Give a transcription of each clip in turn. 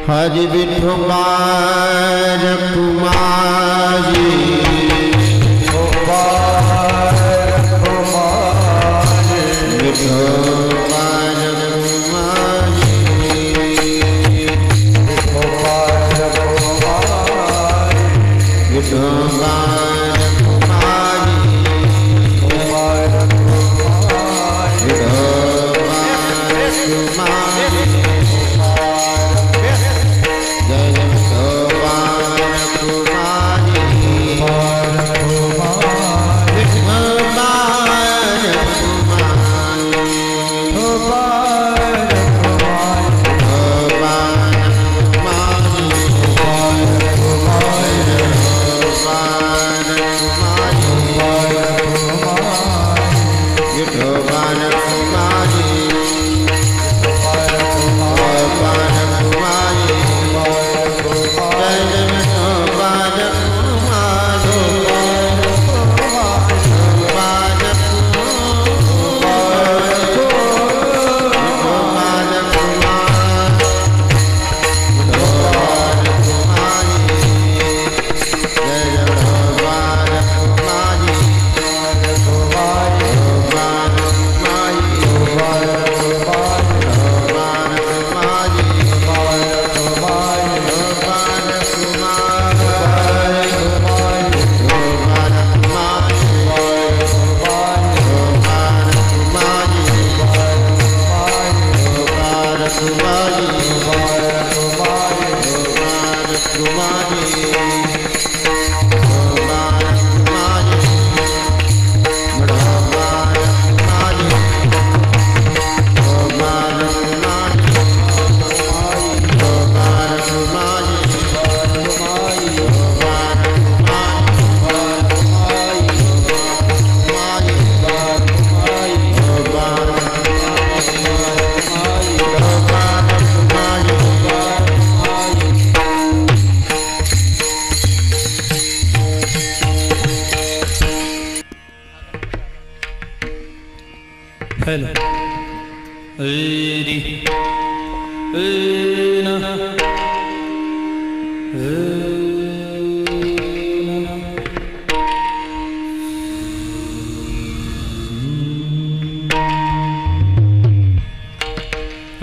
हरि विठोबार कुमारी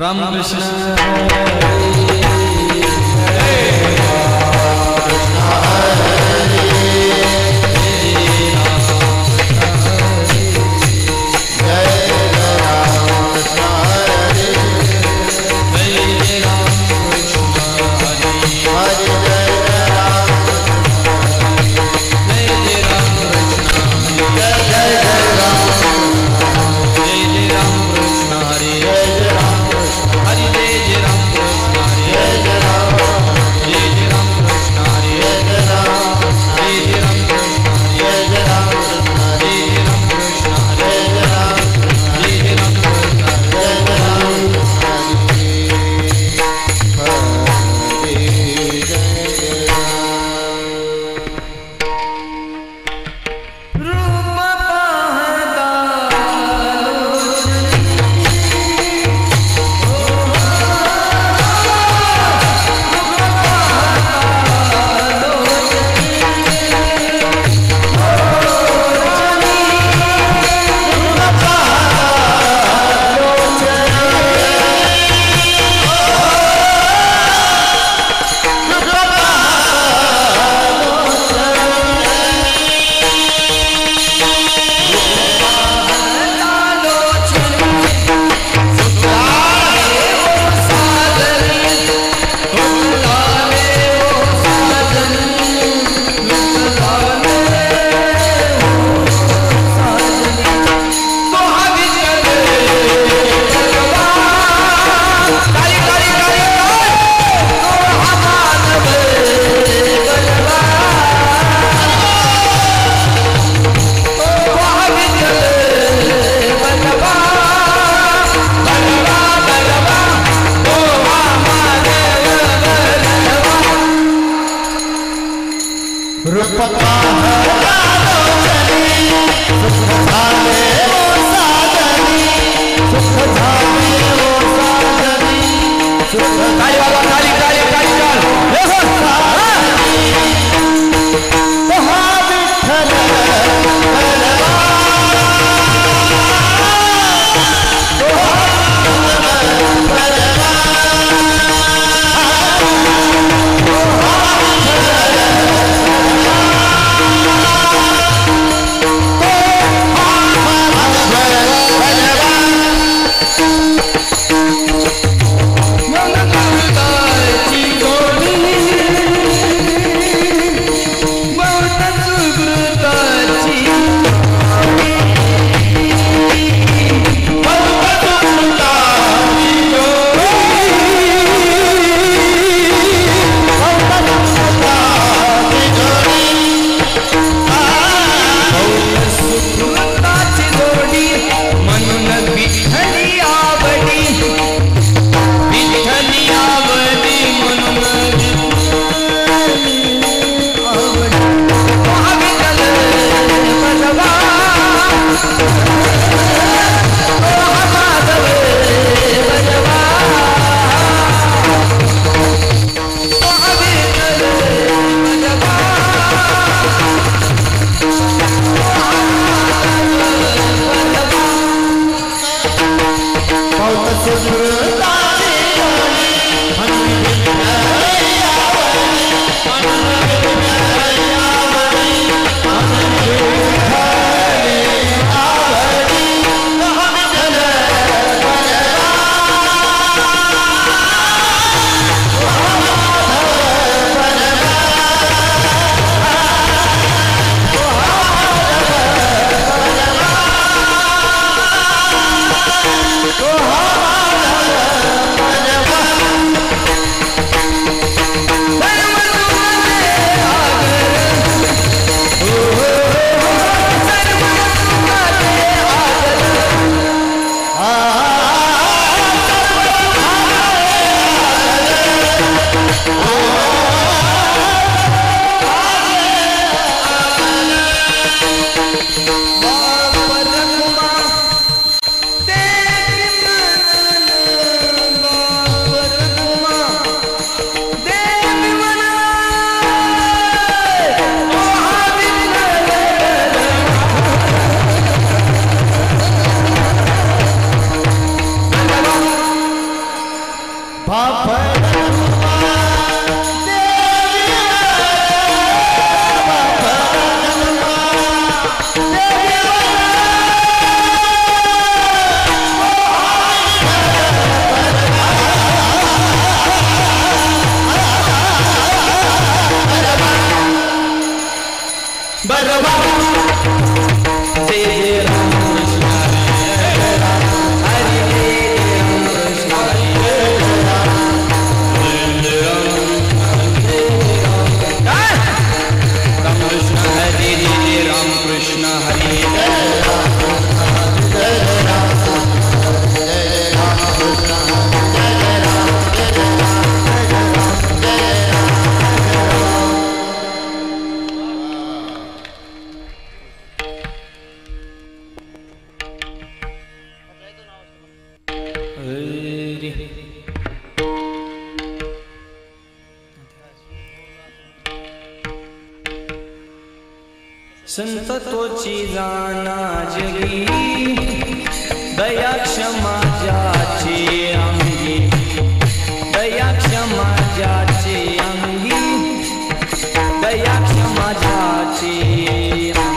राम कृष्ण जय संततोची जाना जगी दया क्षमा ज्याची अंगी दया क्षमा ज्याची अंगी दया क्षमा ज्याची अंगी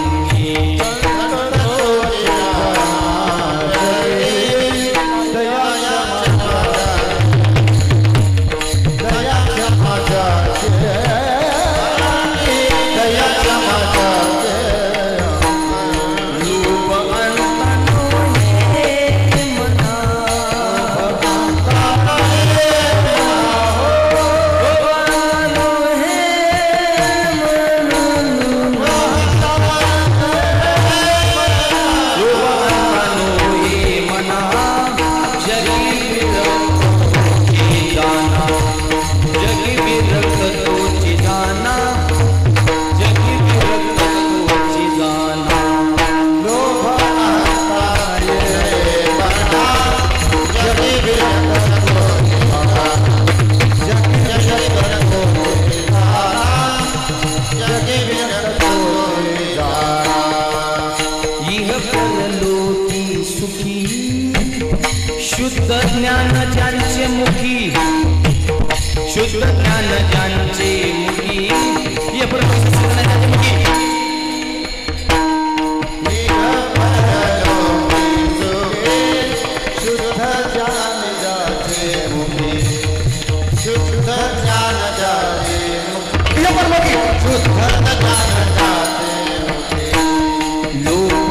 शुद्ध ज्ञान ज्यांचे मुखी शुद्ध ज्ञान ज्यांचे मुखी ये परमेश्वर शुद्ध ज्ञान मुखी शुद्ध ज्ञान ज्यांचे मुखी शुद्ध ज्ञान ज्यांचे मुखी ये परमेश्वर शुद्ध ज्ञान ज्यांचे मुखी लोक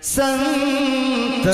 संत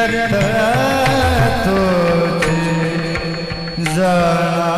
विरत तुझे जाना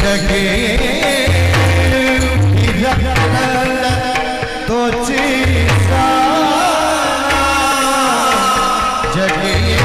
जगे तोची जगे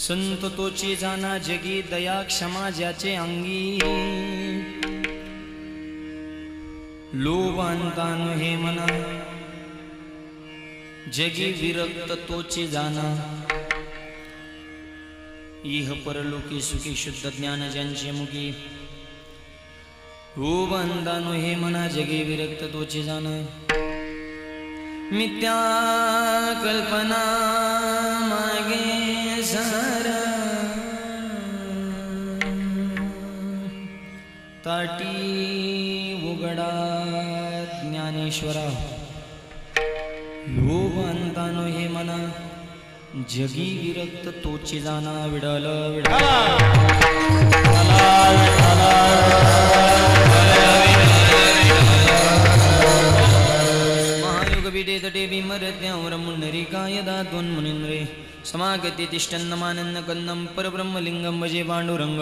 संत तोची जाना जगी दया क्षमा ज्याचे अंगी लोभांतान हे मना जगी विरक्त तोची जाना इह परलोकी सुखी शुद्ध ज्ञान ज्यांचे मुखी लोभांतान हे मना जगी विरक्त तोची जाना मिथ्या कल्पना मागे सारा ताटी उघडा ज्ञानेश्वरा लोभांतानो हे मना जगी विरक्त तोची जाना विडल विडला विडे तटे विमरत्यावर मुन्नरिकाय दातोन मुनिन्द्रे समागते तिष्ठन्नमानन्न कन्नं परब्रह्मलिंगं भजे पाण्डुरंग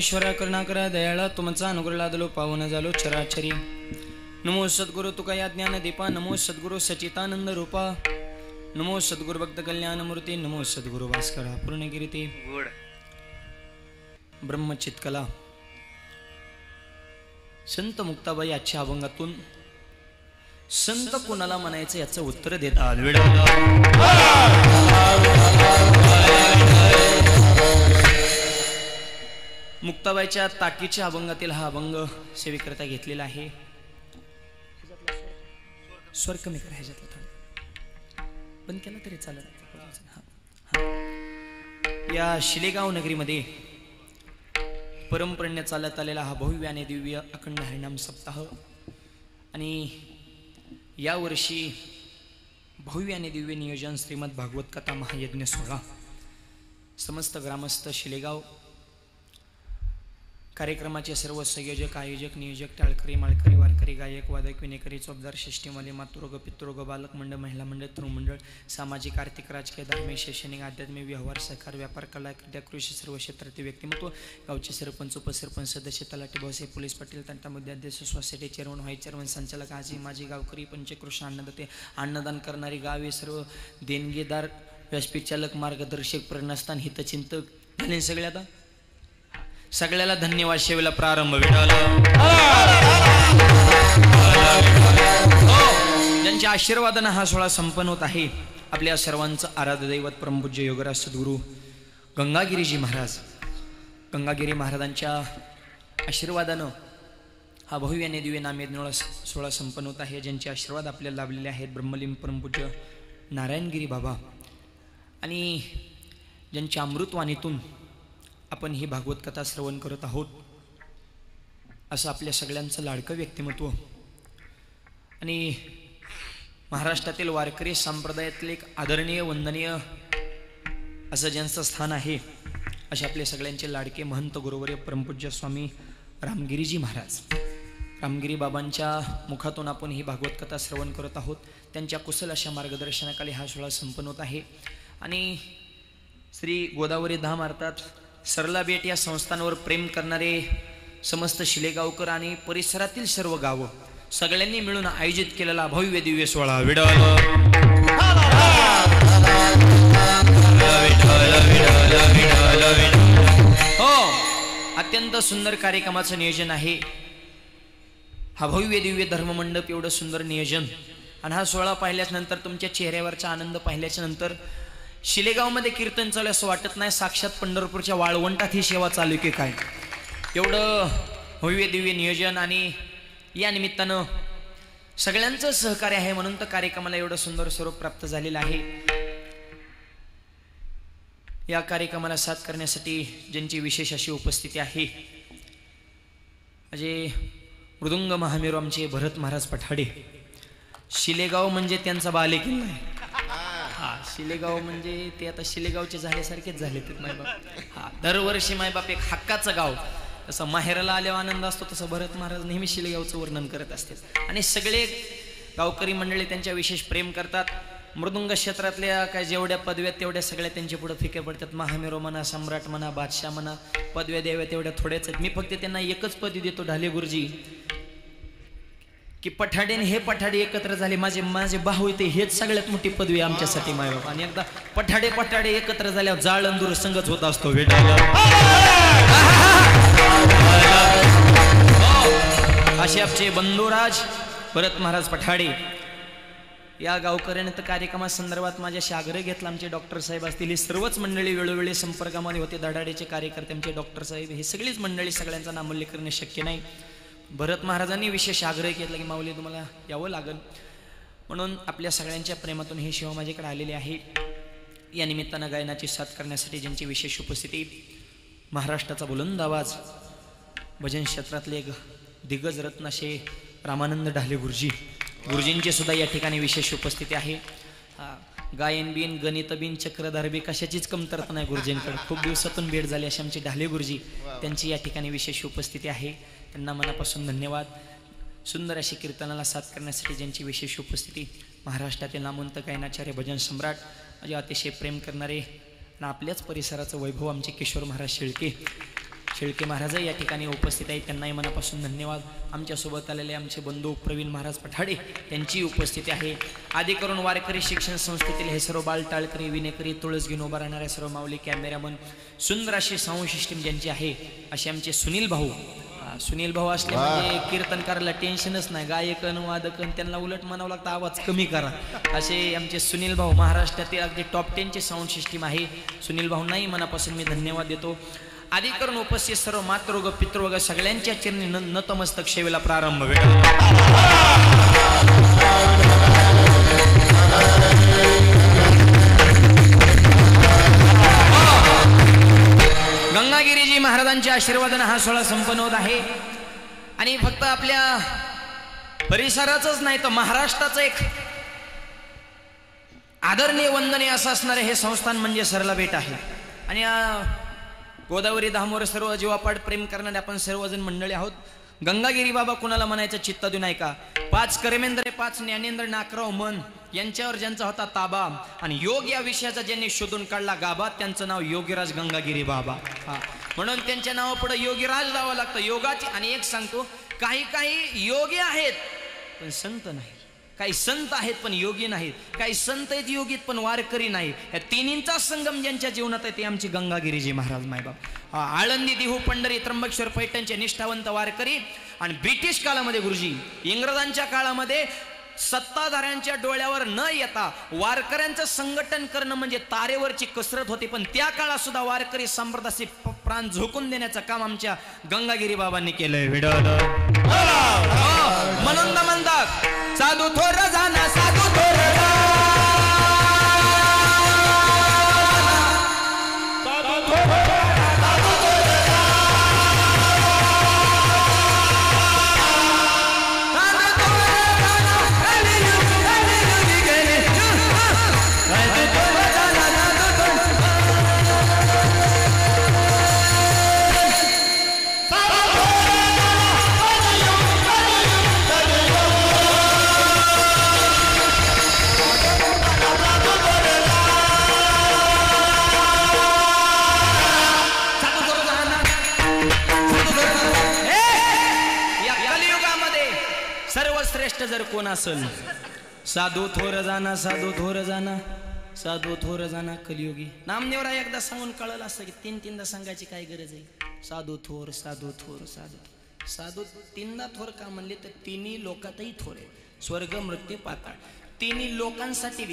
परमेश्वरा करुणा करा दयाळा तुमचा अनुग्रह लादलो पावन झालो चराचरी नमो सद्गुरु तुका या ज्ञान दीपा नमो सद्गुरु सचितानंद रूपा नमो सद्गुरु भक्त कल्याण मूर्ती नमो सद्गुरु भास्करा पूर्णगिरी ब्रह्मचितकला संत मुक्ताबाई आजच्या अभंगातून संत कोणाला म्हणायचं याचं उत्तर देतात. मुक्ताबाईच्या ताकीच्या अभंगातील हा अभंग सेवेकरता घेतलेला आहे. स्वर कमी करा ह्याच्यातला बंद केला तरी चालत. या शिलेगाव नगरीमध्ये परंपरेने चालत आलेला हा भव्य आणि दिव्य अखंड हरिनाम सप्ताह आणि या वर्षी भव्य आणि दिव्य नियोजन श्रीमद भागवत कथा महायज्ञ सोहळा समस्त ग्रामस्थ शिलेगाव कार्यक्रमाचे सर्व संयोजक आयोजक नियोजक टाळकरी माळकरी वारकरी गायक वादक विनेकरी चौकदार शिष्टीमध्ये मातृग पितृग बालक मंडळ महिला मंडळ तरुण मंडळ सामाजिक आर्थिक राजकीय धार्मिक शैक्षणिक आध्यात्मिक व्यवहार सहकार व्यापार कला क्रीडा कृषी सर्व क्षेत्रातील व्यक्तिमत्व गावचे सरपंच उपसरपंच सदस्य तलाठी भाऊसाहेब पोलीस पाटील तंटामध्ये अध्यक्ष सोसायटी चेअरमन व्हाईस चेअरमन संचालक आजी माजी गावकरी पंचकृषी अन्नदाते अन्नदान करणारी गावे सर्व देणगीदार व्यासपीठ चालक मार्गदर्शक प्रेरणास्थान हितचिंतक झाले सगळे आता सगळ्याला धन्यवाद. शेवेला प्रारंभ ज्यांच्या आशीर्वादाने हा सोहळा संपन्न होत आहे आपल्या सर्वांचं आराध्य दैवत परमपूज्य योगराज सद्गुरू गंगागिरीजी महाराज गंगागिरी महाराजांच्या आशीर्वादानं हा भव्य आणि दिव्य नामयज्ञ सोहळा संपन्न होत आहे. ज्यांचे आशीर्वाद आपल्याला लाभलेले आहेत ब्रह्मलिंग परमपूज्य नारायणगिरी बाबा आणि ज्यांच्या अमृतवाणीतून आपण ही भागवत कथा श्रवण करत आहोत असं आपल्या सगळ्यांचं लाडकं व्यक्तिमत्व आणि महाराष्ट्रातील वारकरी संप्रदायातील एक आदरणीय वंदनीय असं ज्यांचं स्थान आहे असे आपले सगळ्यांचे लाडके महंत गुरुवर्य परमपूज्य स्वामी रामगिरीजी महाराज रामगिरी बाबांच्या मुखातून आपण ही भागवत कथा श्रवण करत आहोत. त्यांच्या कुशल अशा मार्गदर्शनाखाली हा सोहळा संपन्न होत आहे आणि श्री गोदावरी धाम अर्थात सरला बेट या संस्थांवर प्रेम करणारे समस्त शिलेगावकर आणि परिसरातील सर्व गावं सगळ्यांनी मिळून आयोजित केलेला भव्य दिव्य सोहळा हो अत्यंत सुंदर कार्यक्रमाचं नियोजन आहे. हा भव्य दिव्य धर्ममंडप एवढं सुंदर नियोजन आणि हा सोहळा पाहिल्याच्या नंतर तुमच्या चेहऱ्यावरचा आनंद पाहिल्याच्या नंतर शिलेगावमध्ये कीर्तन चालू असं वाटत नाही साक्षात पंढरपूरच्या वाळवंटात ही सेवा चालू की काय. एवढं भव्य दिव्य नियोजन आणि या निमित्तानं सगळ्यांचं सहकार्य आहे म्हणून तर कार्यक्रमाला एवढं सुंदर स्वरूप प्राप्त झालेलं आहे. या कार्यक्रमाला साथ करण्यासाठी ज्यांची विशेष अशी उपस्थिती आहे म्हणजे मृदुंग महामेरू आमचे भरत महाराज पठाडे. शिलेगाव म्हणजे त्यांचा बालेकिल्ला आहे. हा शिलेगाव म्हणजे ते आता शिलेगावचे झाल्यासारखेच झाले ते मायबाप. हा दरवर्षी मायबाप एक हक्काचं गाव तसं माहेराला आल्यावर आनंद असतो तसं भरत महाराज नेहमी शिलेगावचं वर्णन करत असते आणि सगळे गावकरी मंडळी त्यांच्या विशेष प्रेम करतात. मृदुंग क्षेत्रातल्या काय जेवढ्या पदव्या तेवढ्या सगळ्या त्यांच्या पुढे फिके पडतात. महामेरू म्हणा सम्राट म्हणा बादशाह म्हणा पदव्या द्याव्या तेवढ्या थोड्याच आहेत. मी फक्त त्यांना एकच पदवी देतो ढाले गुरुजी की पठाडे हे पठाडे एकत्र झाले माझे माझे भाऊ येते हेच सगळ्यात मोठी पदवी आमच्यासाठी मायबाप. आणि एकदा पठाडे एकत्र झाल्यावर जाळ अंदूर संगत होत असतो असे आमचे बंधुराज भरत महाराज पठाडे या गावकऱ्याने तर कार्यक्रमासंदर्भात माझ्याशी आग्रह घेतला. आमचे डॉक्टर साहेब असतील ही सर्वच मंडळी वेळोवेळी संपर्कामध्ये होते. धडाडीचे कार्यकर्ते आमचे डॉक्टर साहेब हे सगळीच मंडळी सगळ्यांचा नामोल्लेख करणे शक्य नाही. भरत महाराजांनी विशेष आग्रह केला की माऊली तुम्हाला यावं लागेल म्हणून आपल्या सगळ्यांच्या प्रेमातून ही सेवा माझ्याकडे आलेली आहे. या निमित्तानं गायनाची साथ करण्यासाठी ज्यांची विशेष उपस्थिती महाराष्ट्राचा बुलंद आवाज भजन क्षेत्रातले एक दिग्गज रत्न असे रामानंद ढाले गुरुजींची सुद्धा या ठिकाणी विशेष उपस्थिती आहे. गायन बिन गणित बिन चक्रधार बी कशाचीच कमतरता नाही गुरुजींकडे. खूप दिवसातून भेट झाली अशी आमचे ढाले गुरुजी त्यांची या ठिकाणी विशेष उपस्थिती आहे. त्यांना मनापासून धन्यवाद. सुंदर अशी कीर्तनाला साथ करण्यासाठी ज्यांची विशेष उपस्थिती महाराष्ट्रातील नामवंत गायनाचार्य भजन सम्राट म्हणजे अतिशय प्रेम करणारे आणि आपल्याच परिसराचं वैभव आमचे किशोर महाराज शेळके शेळके महाराज या ठिकाणी उपस्थित आहेत, त्यांनाही मनापासून धन्यवाद. आमच्यासोबत आलेले आमचे बंधू प्रवीण महाराज पठाडे त्यांची उपस्थिती आहे. आदी करून वारकरी शिक्षण संस्थेतील हे सर्व बालटाळकरी विनेकरी तुळस घेऊन उभा राहणाऱ्या सर्व माऊली कॅमेरामन, सुंदर अशी साऊंड सिस्टीम ज्यांची आहे असे आमचे सुनील भाऊ असले म्हणजे कीर्तनकाराला टेन्शनच नाही, गायकन वादकन त्यांना उलट म्हणावं लागतं आवाज कमी करा. असे आमचे सुनील भाऊ महाराष्ट्रातील अगदी टॉप 10चे साऊंड सिस्टीम आहे. सुनील भाऊंनाही मनापासून मी धन्यवाद देतो. आदी करून उपस्थित सर्व मातृग पितृग सगळ्यांच्या चरणी नतमस्तक सेवेला प्रारंभ वेळ. गंगागिरीजी महाराजांच्या आशीर्वादाने हा सोहळा संपन्न होत आहे. आणि फक्त आपल्या परिसराचंच नाही तर महाराष्ट्राचं एक आदरणीय वंदनीय असं असणारे हे संस्थान म्हणजे सरला बेट आहे. आणि गोदावरी धामवर सर्व जीवापाड प्रेम करणारे आपण सर्वजण मंडळी आहोत. गंगागिरी बाबा कुणाला म्हणायचं चित्त देऊ नाही का? 5 कर्मेंद्र 5 ज्ञानेंद्र नाकराव मन यांच्यावर ज्यांचा होता ताबा आणि योग या विषयाचा ज्यांनी शोधून काढला गाभा त्यांचं नाव योगीराज गंगागिरी बाबा. म्हणून त्यांच्या नावापुढे योगीराज लावावं लागतं. योगाची आणि एक सांगतो, काही योगी आहेत पण संत नाही, काही संत आहेत पण योगी नाहीत, काही संत आहेत योगीत पण वारकरी नाही. या तिन्हींचा संगम ज्यांच्या जीवनात आहे ते आमचे गंगागिरीजी महाराज मायबाप. आळंदी देहू पंढरी त्र्यंबकेश्वर पैठणचे निष्ठावंत वारकरी. आणि ब्रिटिश काळामध्ये गुरुजी इंग्रजांच्या काळामध्ये सत्ताधाऱ्यांच्या डोळ्यावर न येता वारकऱ्यांचं संघटन करणं म्हणजे तारेवरची कसरत होती. पण त्या काळात सुद्धा वारकरी संप्रदायाचे प्राण झोकून देण्याचं काम आमच्या गंगागिरी बाबांनी केलंय. म्हणून म्हणतात साधू थोर जाना साधू थोर जर कोण असेल साधू थोर जाना साधू थोर जाना साधू थोर जाना कलियुगी. नामदेवराय एकदा सांगून कळलं असतं की 3-3दा सांगायची काय गरज आहे. साधू थोर साधू थोर साधू साधू 3दा थोर का म्हणले तर तिन्ही लोकातही थोर आहे. स्वर्ग मृत्यू पाताळ तिन्ही लोकांसाठी.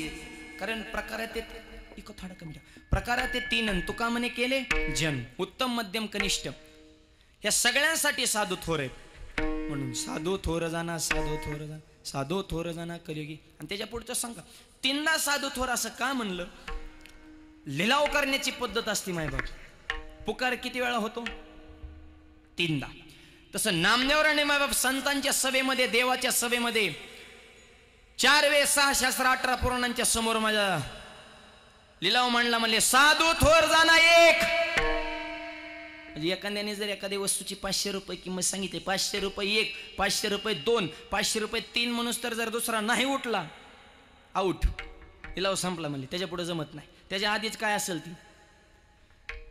कारण प्रकारात थोडा कमी प्रकारात ते 3 तुका म्हणे केले जन उत्तम मध्यम कनिष्ठ या सगळ्यांसाठी साधू थोर आहे. म्हणून साधू थोर जाना साधू थोर जाना साधू थोर जाना कलियुगी. आणि त्याच्या पुढचं सांगा 3दा साधू थोर असं का म्हणलं? लिलाव करण्याची पद्धत असते मायबाप. पुकार किती वेळा होतो? 3दा. तसं नामदेवराने मायबाप संतांच्या सभेमध्ये देवाच्या सभेमध्ये 4 वेळ 6 शास्त्र 18 पुराणांच्या समोर माझा लिलाव मांडला. म्हणले साधू थोर जाना 1. म्हणजे एखाद्याने जर एखाद्या वस्तूची 500 रुपये किंमत सांगितली, 500 रुपये 1, 500 रुपये 2, 500 रुपये 3 म्हणूस तर जर दुसरा नाही उठला आउट, लिलाव संपला. म्हणले त्याच्या पुढे जमत नाही. त्याच्या आधीच काय असेल ती.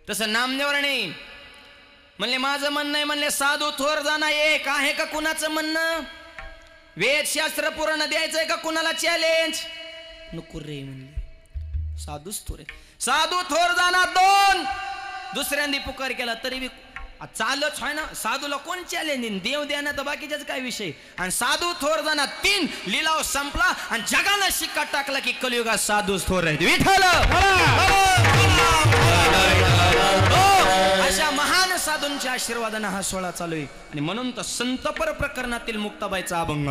तसं नामदेवराने म्हणले माझं म्हणणं आहे. म्हणले साधू थोर जाना 1. आहे का कुणाचं म्हणणं? वेद शास्त्र पुराण द्यायचंय का कुणाला चॅलेंज? नको रे म्हणले साधूच थोर आहे. साधू थोर जाना 2. दुसऱ्यांदी पुकार केला तरी बी चालच आहे ना. साधूला कोण चॅलेंज देईन? देव द्याना तर बाकीच्याच काय विषय. आणि साधू थोर जाना 3. लिलाव संपला आणि जगाला शिक्का टाकला की कलियुगात साधूच थोर आहेत. विठ्ठल अशा महान साधूंच्या आशीर्वादाने हा सोहळा चालू आहे. आणि म्हणून तर संतपर प्रकरणातील मुक्ताबाईचा अभंग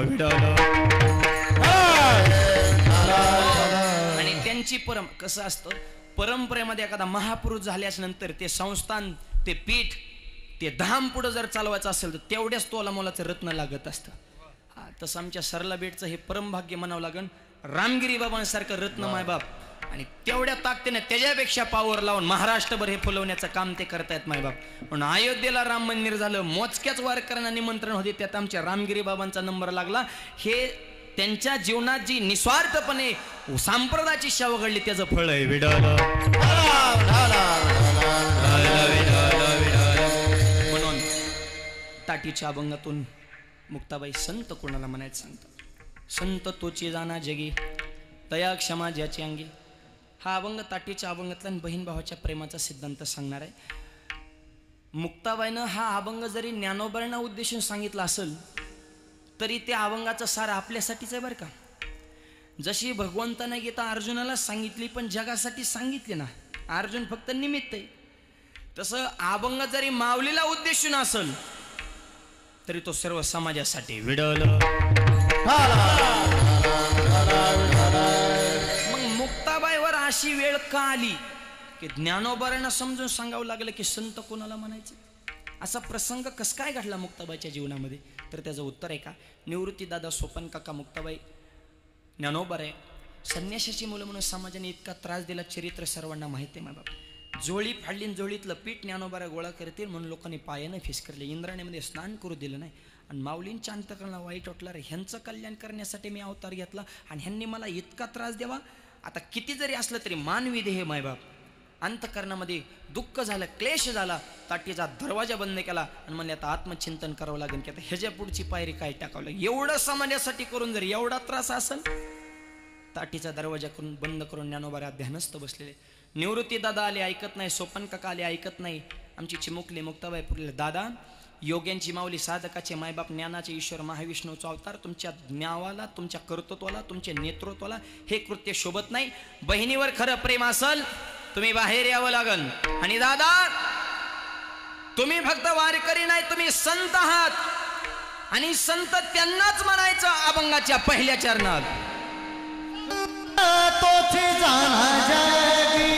आणि त्यांची कसं असतं परंपरेमध्ये एखादा महापुरुष झाल्याच्या नंतर ते संस्थान ते पीठ ते धाम पुढे जर चालवायचं असेल तर तेवढ्याच तोला मोलाचं रत्न लागत असतं. तसं आमच्या सरला बेटचं हे परमभाग्य म्हणावं लागेल. रामगिरी बाबांसारखं रत्न मायबाप आणि तेवढ्या ताकदीने त्याच्यापेक्षा पावर लावून महाराष्ट्रभर हे फुलवण्याचं काम ते करतायत मायबाप. म्हणून अयोध्येला राम मंदिर झालं, मोजक्याच वारकऱ्यांना निमंत्रण होते, त्यात आमच्या रामगिरी बाबांचा नंबर लागला. हे त्यांच्या जीवनात जी निस्वार्थपणे संप्रदायाची सेवा घडली त्याचं फळ आहे. ताटीच्या अभंगातून मुक्ताबाई संत कोणाला म्हणायचं सांगतात. संत तोचे जाना जगी, दया क्षमा ज्याची अंगी. हा अभंग ताटीच्या अभंगातला बहीण भावाच्या प्रेमाचा सिद्धांत सांगणार आहे. मुक्ताबाईनं हा अभंग जरी ज्ञानोबांना उद्देशून सांगितला असेल तरी त्या अभंगाचं सार आपल्यासाठीच आहे बरं का. जशी भगवंताने गीता अर्जुनाला सांगितली पण जगासाठी सांगितली ना, अर्जुन फक्त निमित्त आहे, तसं अभंग जरी माऊलीला उद्देशून असेल तरी तो सर्व समाजासाठी विडल. मग मुक्ताबाईवर अशी वेळ का आली की ज्ञानोबांना समजून सांगावं लागलं की संत कोणाला म्हणायचं. असा प्रसंग कस काय घडला मुक्ताबाईच्या जीवनामध्ये, तर त्याचं उत्तर आहे का निवृत्ती दादा सोपन काका मुक्ताबाई ज्ञानोबा आहे. संन्याशाची मुलं म्हणून समाजाने इतका त्रास दिला, चरित्र सर्वांना माहिती आहे. बाबा जोळी फाडली, जोळीतलं पीठ ज्ञानोबारा गोळा करतील म्हणून लोकांनी पायानं फिसकरले, इंद्राणीमध्ये स्नान करू दिलं नाही. आणि माऊलींच्या अंतकरणाला वाईट वाटलं, रे ह्यांचं कल्याण करण्यासाठी मी अवतार घेतला आणि ह्यांनी मला इतका त्रास द्यावा. आता किती जरी असलं तरी मानवी देह मायबाप, अंतकरणामध्ये दुःख झालं, क्लेश झाला, ताटीचा दरवाजा बंद केला आणि म्हणले आता आत्मचिंतन करावं लागेल की आता ह्याच्या पुढची पायरी काय टाकावं लागेल. एवढं समाजासाठी करून जर एवढा त्रास असेल, ताटीचा दरवाजा करून बंद करून ज्ञानोबा ध्यानस्थ बसलेले. निवृत्ती दादा आले ऐकत नाही, सोपन काका आले ऐकत नाही, आमची चिमुकली मुक्ताबाई पुरले. दादा योग्यांची माऊली, साधकाचे मायबाप, ज्ञानाचे ईश्वर महाविष्णूचा अवतार, तुमच्या ज्ञावाला, तुमच्या कर्तृत्वाला, तुमच्या नेतृत्वाला हे कृत्य शोभत नाही. बहिणीवर खरं प्रेम असल तुम्ही बाहेर यावं लागल. आणि दादा तुम्ही फक्त वारकरी नाही, तुम्ही संत आहात आणि संत त्यांनाच म्हणायचं अभंगाच्या पहिल्या चरणात. तोची जाना जगी,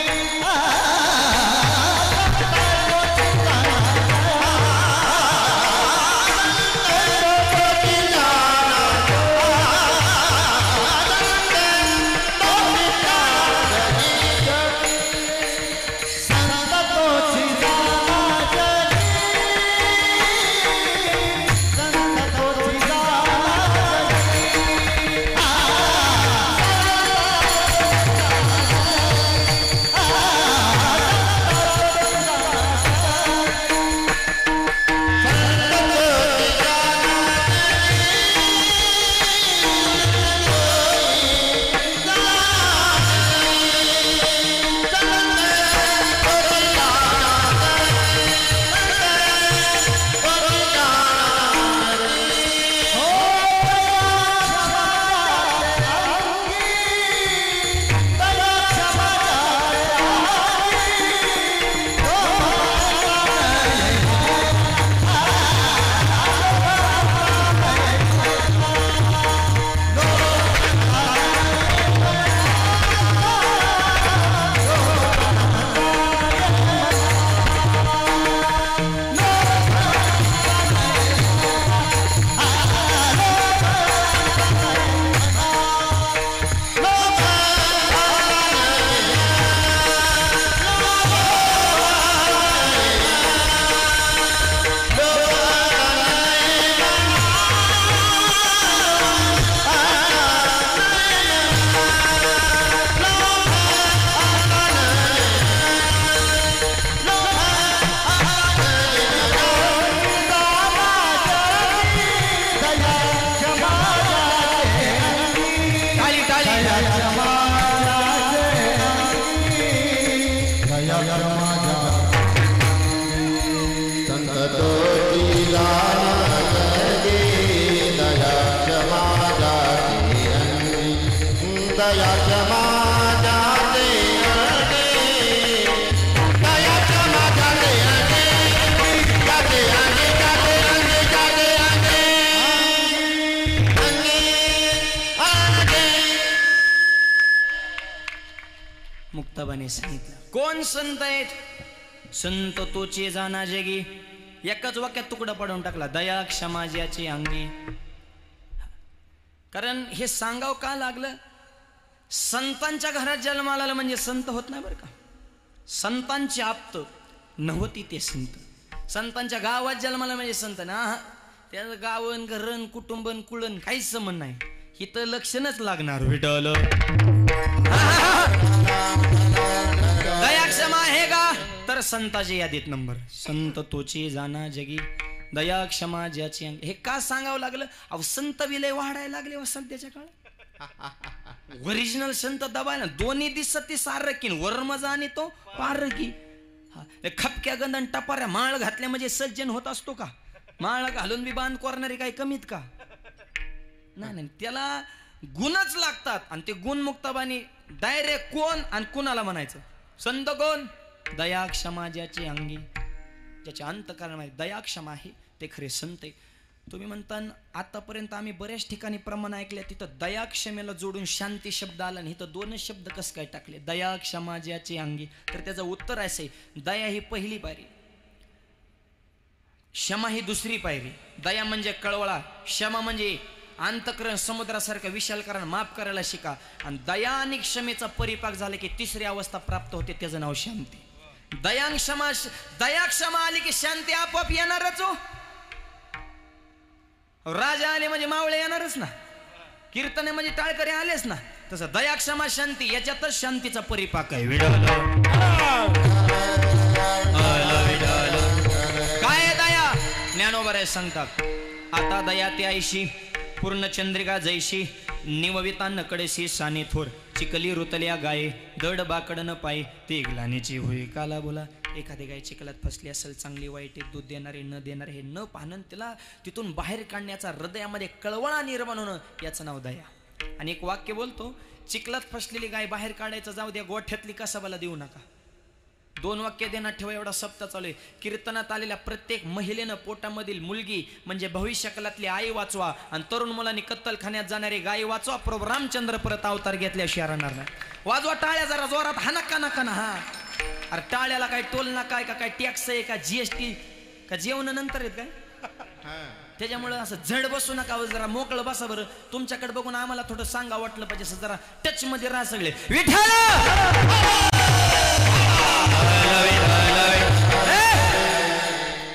मुक्ताबाने सांगितलं कोण संत आहेत. संत तोचे जाना जगी, एकाच वाक्यात तुकडा पडून टाकला, दया क्षमा ज्याची अंगी. कारण हे सांगाव का लागलं, संतांच्या घरात जन्माला आला म्हणजे संत होत नाही बरं का. संतांचे आप्त नव्हती ते संत. संतांच्या गावात जन्माला म्हणजे संत ना, त्याचं गावन घरण कुटुंबन कुळण काहीच संबंध नाही. इथं लक्षणच लागणार विठ्ठल. दया क्षमा आहे का, तर संताच्या यादीत नंबर. संत तोचे जाना जगी, दया क्षमा ज्याची अंगी. हे का सांगावं लागलं? अहो संत विलय वाढायला लागले व सध्याच्या काळात. ओरिजिनल संत दबायला दोन्ही दिसत ती सारखीन वर मजा आणि तो पारकी. खपक्या गंधन टपाऱ्या माळ घातल्या म्हणजे सज्जन होत असतो का? माळ घालून बी बांध करणारे काही कमीत का? नाही, त्याला गुणच लागतात. आणि ते गुण मुक्ताबानी डायरेक्ट कोण आणि कुणाला म्हणायचं? संत कोण? दया क्षमा ज्याची अंगी, ज्याच्या अंतःकरणामध्ये दया क्षमा आहे ते खरे संत आहे. तुम्ही म्हणता आतापर्यंत आम्ही बऱ्याच ठिकाणी प्रमाण ऐकले, तिथं दया क्षमेला जोडून शांती शब्द आला आणि इथं दोनच शब्द कसं काय टाकले? दया क्षमा ज्याची अंगी. तर त्याचं उत्तर असं आहे, दया ही पहिली पायरी, क्षमा ही दुसरी पायरी. दया म्हणजे कळवळा, क्षमा म्हणजे अंतःकरण समुद्रासारखं विशाल कारण माफ करायला शिका. आणि दया आणि क्षमेचा परिपाक झाला की तिसरी अवस्था प्राप्त होते, त्याचं नाव शांती. दया क्षमा आली की शांती आपोआप येणारच हो. राजा आले म्हणजे मावळे येणारच ना, कीर्तने म्हणजे टाळकरी आलेच ना. तसं दया क्षमा शांती याच्यातच शांतीचा परिपाक आहे. काय दया? ज्ञानोबा सांगतात, आता दया ते आईशी पूर्ण चंद्रिका जैशी, निवविता नकडेशी साने थोर, चिकली रुतल्या गाये दड बाकड न पाय, ते ग्लानीची होई काला बोला. एखादी गाय चिखलात फसली असेल, चांगली वाईट दूध देणारे न देणारे हे न पाहणं, त्याला तिथून बाहेर काढण्याचा हृदयामध्ये कळवळा निर्माण होणं, याचं नाव दया. आणि एक वाक्य बोलतो, चिखलात फसलेली गाय बाहेर काढायचं जाऊ द्या, गोठ्यातली कसाबाला देऊ नका. दोन वाक्य देण्यात ठेवा, एवढा सप्ताह चालू आहे. कीर्तनात आलेल्या प्रत्येक महिलेनं पोटामधील मुलगी म्हणजे भविष्यकालातली आई वाचवा, आणि तरुण मुलांनी कत्तलखान्यात जाणारी गाय वाचवा. प्रभू रामचंद्र परत अवतार घेतल्याशिवाय राहणार नाही. वाजवा टाळ्या जरा जोरात, हा नका नका ना. हा अरे टाळ्याला काय टोल नाका आहे का? काय टॅक्स आहे का? जीएसटी का? जेवण नंतर आहेत काय? त्याच्यामुळं असं झड बसू नका, जरा मोकळं बसा. बरं तुमच्याकडे बघून आम्हाला थोडं सांगा वाटलं पाहिजे, असं जरा टच मध्ये राहा सगळे.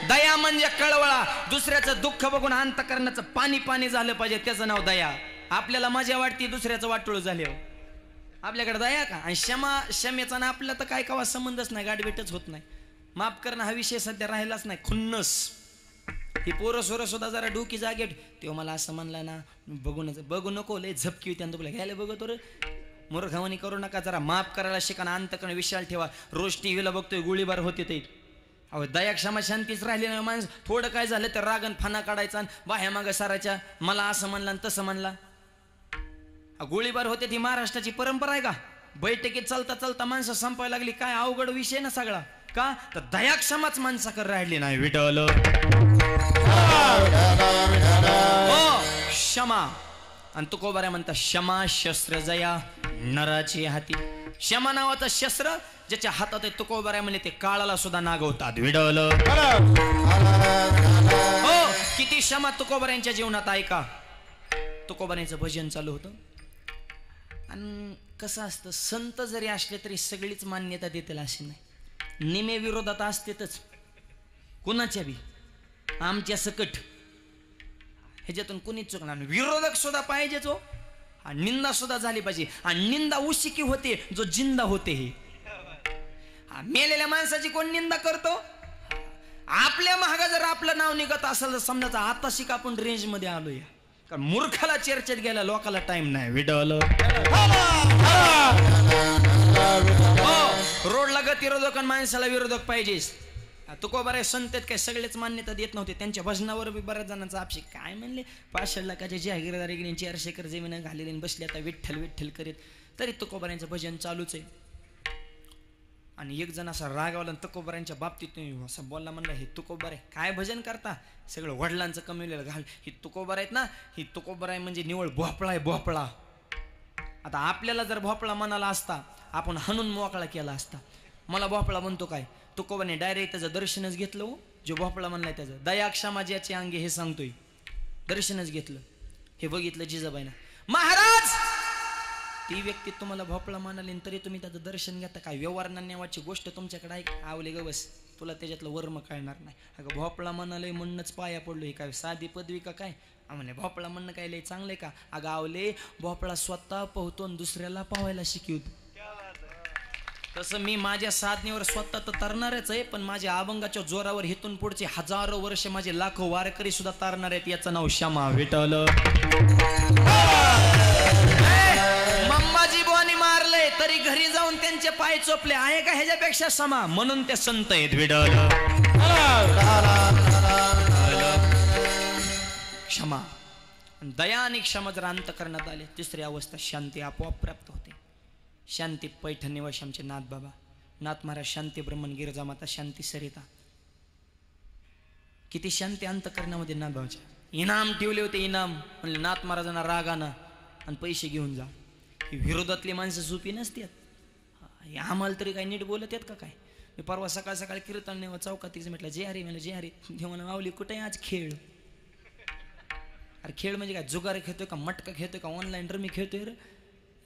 दया म्हणजे कळवळा, दुसऱ्याचं दुःख बघून अंतःकरणाचं पाणी पाणी झालं पाहिजे, त्याचं नाव दया. आपल्याला मजा वाटते, दुसऱ्याचं वाटोळ झाले, आपल्याकडे दया का? आणि क्षमेचा ना आपला तर काय कवा संबंधच नाही, गाठभेटच होत नाही. माफ करणं हा विषय सध्या राहिलाच नाही. खुन्नस ही पोरं सोरं सुद्धा जरा डोकी जागे, तेव्हा मला असं म्हणलं ना, बघू नको, लय झपकी होती आणि तुला घ्यायला बघतो रे. मूर्खवानी करू नका, जरा माफ करायला शिका, अंतःकरण विशाल ठेवा. रोज टीव्हीला बघतोय गोळीबार होते ते. अहो दया क्षमा शांतीच राहिली नाही. माणूस थोडं काय झालं तर रागन फाना काढायचा, बाह्या मागं सारायच्या, मला असं म्हणला आणि तसं म्हणला. गोळीबार होते ती महाराष्ट्राची परंपरा आहे का? बैठकीत चालता चालता माणसं संपायला लागली, काय अवघड विषय ना सगळा. का तर दया क्षमाच माणसाकडे राहिली नाही. विठ्ठल क्षमा. आणि तुकोबाऱ्या म्हणतात, क्षमा शस्त्र जया नराची हाती. क्षमा नावाचं शस्त्र ज्याच्या हातात आहे, तुकोबाऱ्या म्हणजे ते काळाला सुद्धा नागवतात. विडल हो, किती क्षमा तुकोबाऱ्यांच्या जीवनात ऐका. तुकोबाऱ्यांचं भजन चालू होतं, आणि कसं असतं, संत जरी असले तरी सगळीच मान्यता देतील अशी नाही. निमे विरोधात असतेच, कुणाच्या बी आमच्या सकट ह्याच्यातून कुणीच चुकणार नाही. विरोधक सुद्धा पाहिजेच हो, आणि निंदा सुद्धा झाली पाहिजे. आणि निंदा उशिकी होते जो जिंदा होते. हे मेलेल्या माणसाची कोण निंदा करतो? आपल्या महागा जर आपलं नाव निघत असेल तर समजायचं आता शिक आपण रेंज मध्ये आलोय. कारण मूर्खाला चर्चेत गेला, लोकाला टाइम नाही. विडल रोडला गतिरोधक आणि माणसाला विरोधक पाहिजेच. तुकोबारे संत काय सगळेच मान्यता देत नव्हते. त्यांच्या भजनावर बी बऱ्याच जणांचा आक्षेप, काय म्हणले 500 लाखाच्या जहागीरदारी गेली, 400 एकर जमीन घालेली बसली, आता विठ्ठल विठ्ठल करीत. तरी तुकोबाऱ्यांचं भजन चालूच आहे. आणि एक जण असा रागावला तुकोबाऱ्यांच्या बाबतीत असं बोलला, म्हणलं हे तुकोबारे काय भजन करता, सगळं वडिलांचं कमवलेलं घाल. ही तुकोबार आहेत ना, ही तुकोबार आहे म्हणजे निवळ भोपळा आहे, भोपळा. आता आपल्याला जर भोपळा म्हणाला असता, आपण हणून मोकळा केला असता. मला भोपळा म्हणतो काय? तुकोबाने डायरेक्ट त्याचं दर्शनच घेतलं हो. जो भोपळा म्हणलाय त्याचं दया क्षमा ज्याचे अंगे हे सांगतोय, दर्शनच घेतलं. हे बघितलं जिजाबाईना. महाराज ती व्यक्ती तुम्हाला भोपळा म्हणाली तरी तुम्ही त्याचं दर्शन घेता काय? व्यवहार नावाची गोष्ट तुमच्याकडे आहे? आवले ग बस, तुला त्याच्यातलं वर्म कळणार नाही. अगं भोपळा म्हणाले म्हणूनच पाया पडलो. हे काय साधी पदवी का काय? म्हणे भोपळा म्हणणं काय लय चांगलंय का? अगं आवले, भोपळा स्वतः पोहतो आणि दुसऱ्याला पावायला शिकवतो. तसं मी माझ्या साधनेवर स्वतः तर तरणारच आहे, पण माझ्या अभंगाच्या जोरावर हिथून पुढचे हजारो वर्ष माझे लाखो वारकरी सुद्धा तरणार आहेत. याचं नाव क्षमा विठ्ठल. मम्माजी बोनी मारले तरी घरी जाऊन त्यांचे पाय चोपले आहे का ह्याच्यापेक्षा समा? म्हणून ते संत आहेत विठ्ठल. क्षमा, दया आणि क्षमा जर अंतःकरणात आले, तिसरी अवस्था शांती आपोआप प्राप्त होते. शांती पैठण निवासी आमचे नाथ बाबा, नाथ महाराज, शांती ब्रह्मन, गिरजा माता, शांती सरिता. किती शांती अंतःकरणामध्ये नाथ बाबाच्या. इनाम ठेवले होते, इनाम म्हणले नाथ महाराजांना राग आणा आणि पैसे घेऊन जा. विरोधातली माणसं सोपी नसतात. आम्हाला तरी काय नीट बोलत आहेत का काय? मी परवा सकाळ सकाळी कीर्तन चौकात म्हटलं जे हरी, म्हणलं जे हरी. ते म्हणा माऊली कुठे आज खेळ? अरे खेळ म्हणजे काय? जुगार खेळतोय का, मटका खेळतोय का, ऑनलाईन रमी खेळतोय रे?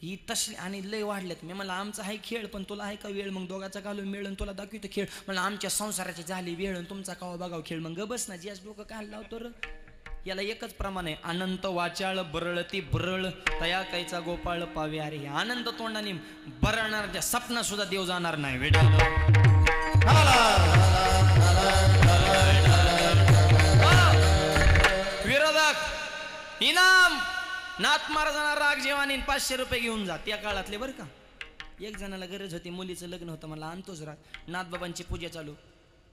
ही तसली आणि लय वाढल्यात. मी मला आमचा आहे खेळ, पण तुला आहे का वेळ? मग दोघाचा घालू मिळून तुला दाखवतो खेळ. म्हणलं आमच्या संसाराची झाली वेळ, तुमचा कावा बघाव खेळ. मग बस ना, ज्याच डोकं काय लावतो र. याला एकच प्रमाण आहे, अनंत वाचाळ बरळती बरळ तया कायचा गोपाळ पावे. अरे आनंद तोंडाने बरळणार सपना सुद्धा देव जाणार नाही. विरोधक इनाम, नाथ महाराजांना राग जेवानी 500 रुपये घेऊन जा. त्या काळातले बरं का. एक जणाला गरज होती, मुलीचं लग्न होतं, मला आणतोच राग. नाथबाबांची पूजा चालू.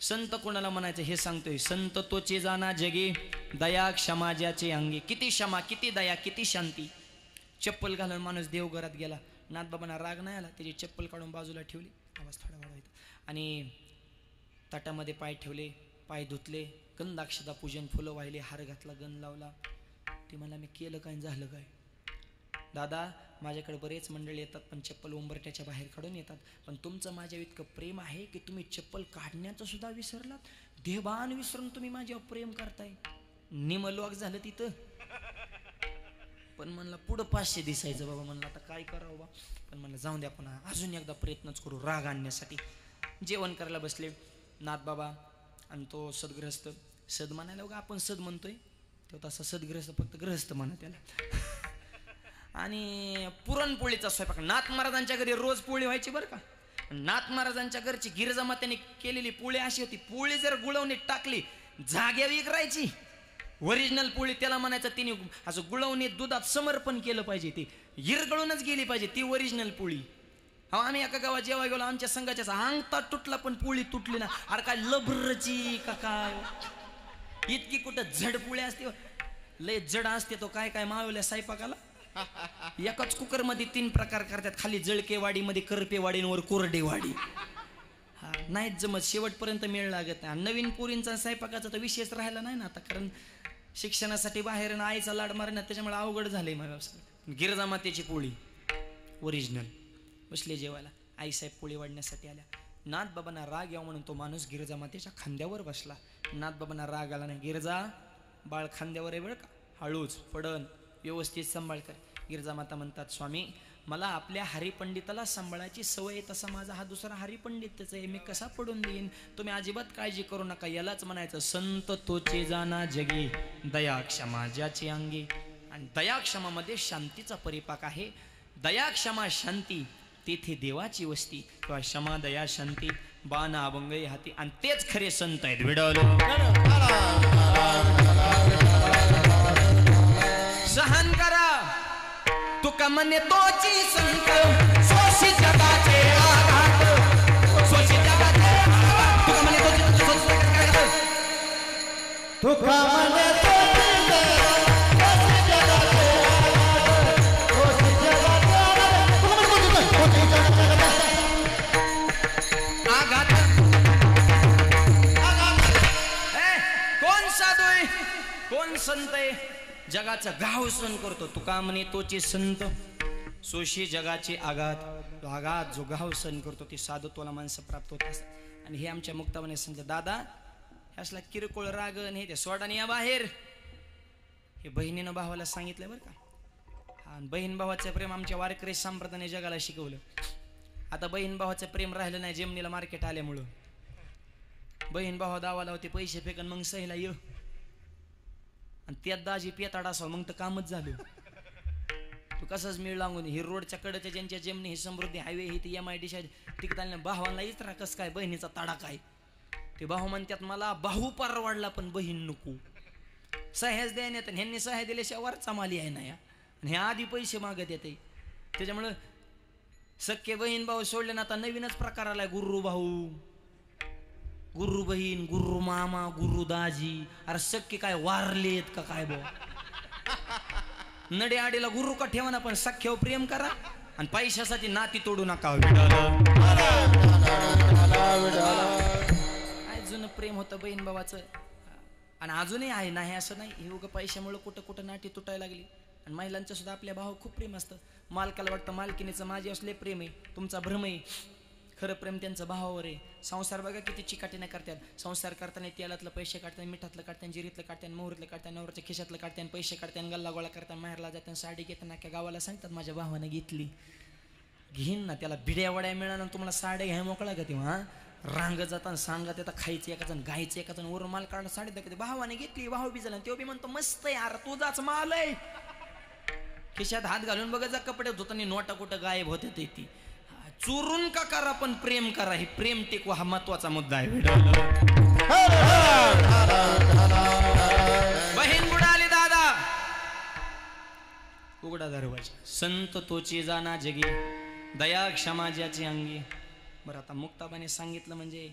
संत कोणाला म्हणायचं हे सांगतोय. संत तोचे जाना जगे, दया क्षमा ज्याचे अंगी. किती क्षमा, किती दया, किती शांती. चप्पल घालून माणूस देवघरात गेला, नाथबाबांना राग नाही आला, त्याची चप्पल काढून बाजूला ठेवली, आवाज थोडा वाढवायचा, आणि ताटामध्ये पाय ठेवले, पाय धुतले, गंधाक्षदा पूजन, फुलं वाहिले, हार घातला, गंध लावला. ते मला मी केलं काय, झालं काय? दादा माझ्याकडे बरेच मंडळी येतात, पण चप्पल उंबरट्याच्या बाहेर काढून येतात, पण तुमचं माझ्या इतकं प्रेम आहे की तुम्ही चप्पल काढण्याचं सुद्धा विसरलात. देहभान विसरून तुम्ही माझ्यावर प्रेम करताय. निमलवाक झालं तिथं. पण म्हणलं पुढं 500 दिसायचं बाबा. म्हणलं आता काय करावं बा. पण म्हणलं जाऊन द्या, पण अजून एकदा प्रयत्नच करू राग आणण्यासाठी. जेवण करायला बसले नाथ बाबा आणि तो सदग्रहस्थ. सद म्हणायला बघा आपण सद म्हणतोय, तो तसा सदग्रहस्थ फक्त ग्रहस्थ म्हणा त्याला. आणि पुरणपोळीचा स्वयंपाक. नाथ महाराजांच्या घरी रोज पोळी व्हायची बरं का. नाथ महाराजांच्या घरची गिरजा मातेने केलेली पोळी अशी होती, पोळी जर गुळवणीत टाकली जाग्या विकरायची. ओरिजिनल पोळी त्याला म्हणायचं, तिने असं गुळवणीत दुधात समर्पण केलं पाहिजे, ती इरगळूनच गेली पाहिजे, ती ओरिजिनल पोळी. हा आम्ही एका गावात जेव्हा गेलो, आमच्या संघाच्या अंगठा तुटला पण पोळी तुटली ना. अरे काय लभरची का काय, इतकी कुठं जड पोळी असते, लय जड असते. तो काय काय मावल्या स्वयंपाकाला. एकाच कुकर मध्ये 3 प्रकार करतात, खाली जळकेवाडी, मध्ये करपेवाडी, वर कोरडेवाडी. हा नाहीच जमत, शेवटपर्यंत मेळ लागत नाही. नवीन पोरींचा स्वयंपाकाचा तर विषयच राहिला नाही ना आता, कारण शिक्षणासाठी बाहेर आईचा लाड मारण्यात, त्याच्यामुळे अवघड झालंय माझ्या. गिरजा मातेची पोळी ओरिजिनल. बसले जेवायला, आईसाहेब पोळी वाढण्यासाठी आल्या. नाथबाबांना राग यावं म्हणून तो माणूस गिरजा मातेच्या खांद्यावर बसला. नाथबाबांना राग आला नाही. गिरजा बाळ खांद्यावर आहे बरं का, हळूच पडन, व्यवस्थित सांभाळ कर. गिरजा माता म्हणतात, स्वामी मला आपल्या हरिपंडिताला सांभाळायची सवय, तसा माझा हा दुसरा हरिपंडितच आहे, मी कसा पडून देईन. तुम्ही अजिबात काळजी करू नका. यालाच म्हणायचं संत तोचे जाना जगी, दया क्षमा ज्याचे अंगी. आणि दया क्षमामध्ये शांतीचा परिपाक आहे. दया क्षमा शांती तेथे देवाची वस्ती. किंवा क्षमा दया शांती बाण अभंग हाती. आणि तेच खरे संत आहेत. सहन करा तुका म्हणे तोची संत, सोशी जगाचे आघात, सोशी जगाचे आघात. तुका म्हणे तुका म्हणे आघात. कोण साधू आहे, कोण संत आहे? जगाचा घाव सहन करतो. तुका म्हणे तोचे संत, सोशी जगाचे आघात. तो आघात जो घाव सहन करतो, ते साधुत्वाला माणसं प्राप्त होत असतात. आणि हे आमच्या मुक्ताबाने सांगतात, दादा ह्यासला किरकोळ रागण हे ते सोडाने या बाहेर. हे बहिणीनं भावाला सांगितलं बरं का. हा बहीण भावाचं प्रेम आमच्या वारकरी संप्रदायाने जगाला शिकवलं. आता बहीण भावाचं प्रेम राहिलं नाही जेमनीला मार्केट आल्यामुळं. बहीण भावा दावाला होते पैसे फेकन मग सहीला ये, आणि त्यात दाजी पेताड असावं मग तर कामच झालं. तू कसंच मिळ लागून ही रोडच्या कडेच्या ज्यांच्या जेमनी ही समृद्धी हायवे ही ती MIDC तिकडे आल्या भावांना इतरा कस काय बहिणीचा ताडा काय ते भाऊ म्हणतात मला भाऊ परवडला पण बहीण नको सह्याच द्या नाही ह्यांनी सह्या दिल्याशिवाय वरचा माली आहे ना या आणि हे आधी पैसे मागत येते त्याच्यामुळं सख्खे बहीण भाऊ सोडले ना आता नवीनच प्रकार आलाय गुरु भाऊ गुरु बहीण गुरु मामा गुरु दाजी अरे सख्खे काय वारलेत का काय भाऊ नडे आडीला गुरु का ठेवा ना पण सख्यावर प्रेम करा आणि पैशासाठी नाती तोडू नका अजून प्रेम होतं बहीण भावाचं आणि अजूनही आहे नाही असं नाही हे उगं पैशामुळे कुठं कुठं नाटी तुटायला लागली आणि महिलांचं सुद्धा आपल्या भाव खूप प्रेम असतं मालकाला वाटतं मालकिनीचं माझे असले प्रेम आहे तुमचा भ्रम आहे खरं प्रेम त्यांचं भावावर आहे संसार बघा किती चिकाटीने करतात संसार करताना तेलातलं पैसे काढतात मिठातलं काढतात जिरीतलं काढतात मोहरीतलं काढतात नवऱ्याच्या खिशातलं काढतात पैसे काढतात गल्ला गोळा करतात माहेरला जातात साडी घेताना अख्या गावाला सांगतात माझ्या भावानं घेतली घेईन ना त्याला भिड्या वड्या मिळालं तुम्हाला साड्या घ्याय मोकळा का तेव्हा रांग जाताना सांगत येतात खायचं एकाजण गायचं एकाजण वर माल काढणं साडी दाखवते भावाने घेतली भाऊ बी झाला तो बी म्हणतो मस्त यार तुझाच माल आहे खिशात हात घालून बघायचा कपडे धुताना नोटा कुठं गायब होते ती चोरून का करा पण प्रेम करा हे प्रेम टिकवा हा महत्वाचा मुद्दा आहे बहीण बुडाली दादा उघडा दरवाजा संत तोची जाना जगी दया क्षमा ज्याची अंगी बरं आता मुक्ताबाने सांगितलं म्हणजे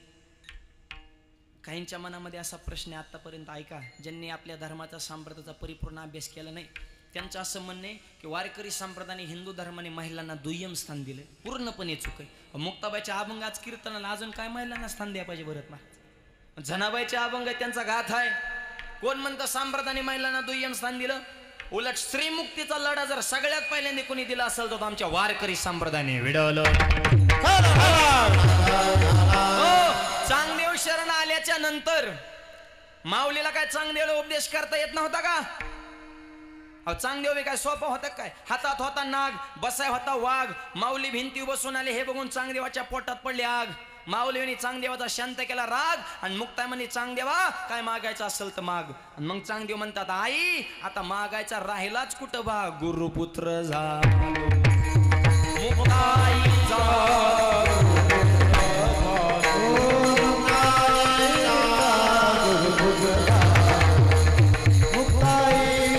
काहींच्या मनामध्ये असा प्रश्न आहे आतापर्यंत ऐका ज्यांनी आपल्या धर्माचा संप्रदायाचा परिपूर्ण अभ्यास केला नाही त्यांचं असं म्हणणं आहे की वारकरी संप्रदायाने हिंदू धर्माने महिलांना दुय्यम स्थान दिले पूर्णपणे चूक आहे मुक्ताबाईच्या अभंग आज कीर्तनाला अजून काय महिलांना स्थान द्या पाहिजे भरत महाराज जनाबाईच्या अभंग त्यांचा गाथ आहे कोण म्हणतं संप्रदायाने महिलांना दुय्यम स्थान दिलं उलट श्रीमुक्तीचा लढा जर सगळ्यात पहिल्यांदा कोणी दिला असेल तर आमच्या वारकरी संप्रदायाने विडवलं चांगदेव शरण आल्याच्या नंतर माऊलीला काय चांगदेवला उपदेश करता येत नव्हता का चांगदेव काय सोपं होतं काय हातात होता नाग बसाय होता वाघ माऊली भिंती बसून आले हे बघून चांगदेवाच्या पोटात पडली आग माऊलीने चांगदेवाचा शांत केला राग आणि मुक्ताई म्हणे चांगदेवा काय मागायचं असेल तर माग आणि मग चांगदेव म्हणतात आई आता मागायचा राहिलाच कुठं बा गुरुपुत्र झालो गुरुपुत्र झालो मुक्ताईचा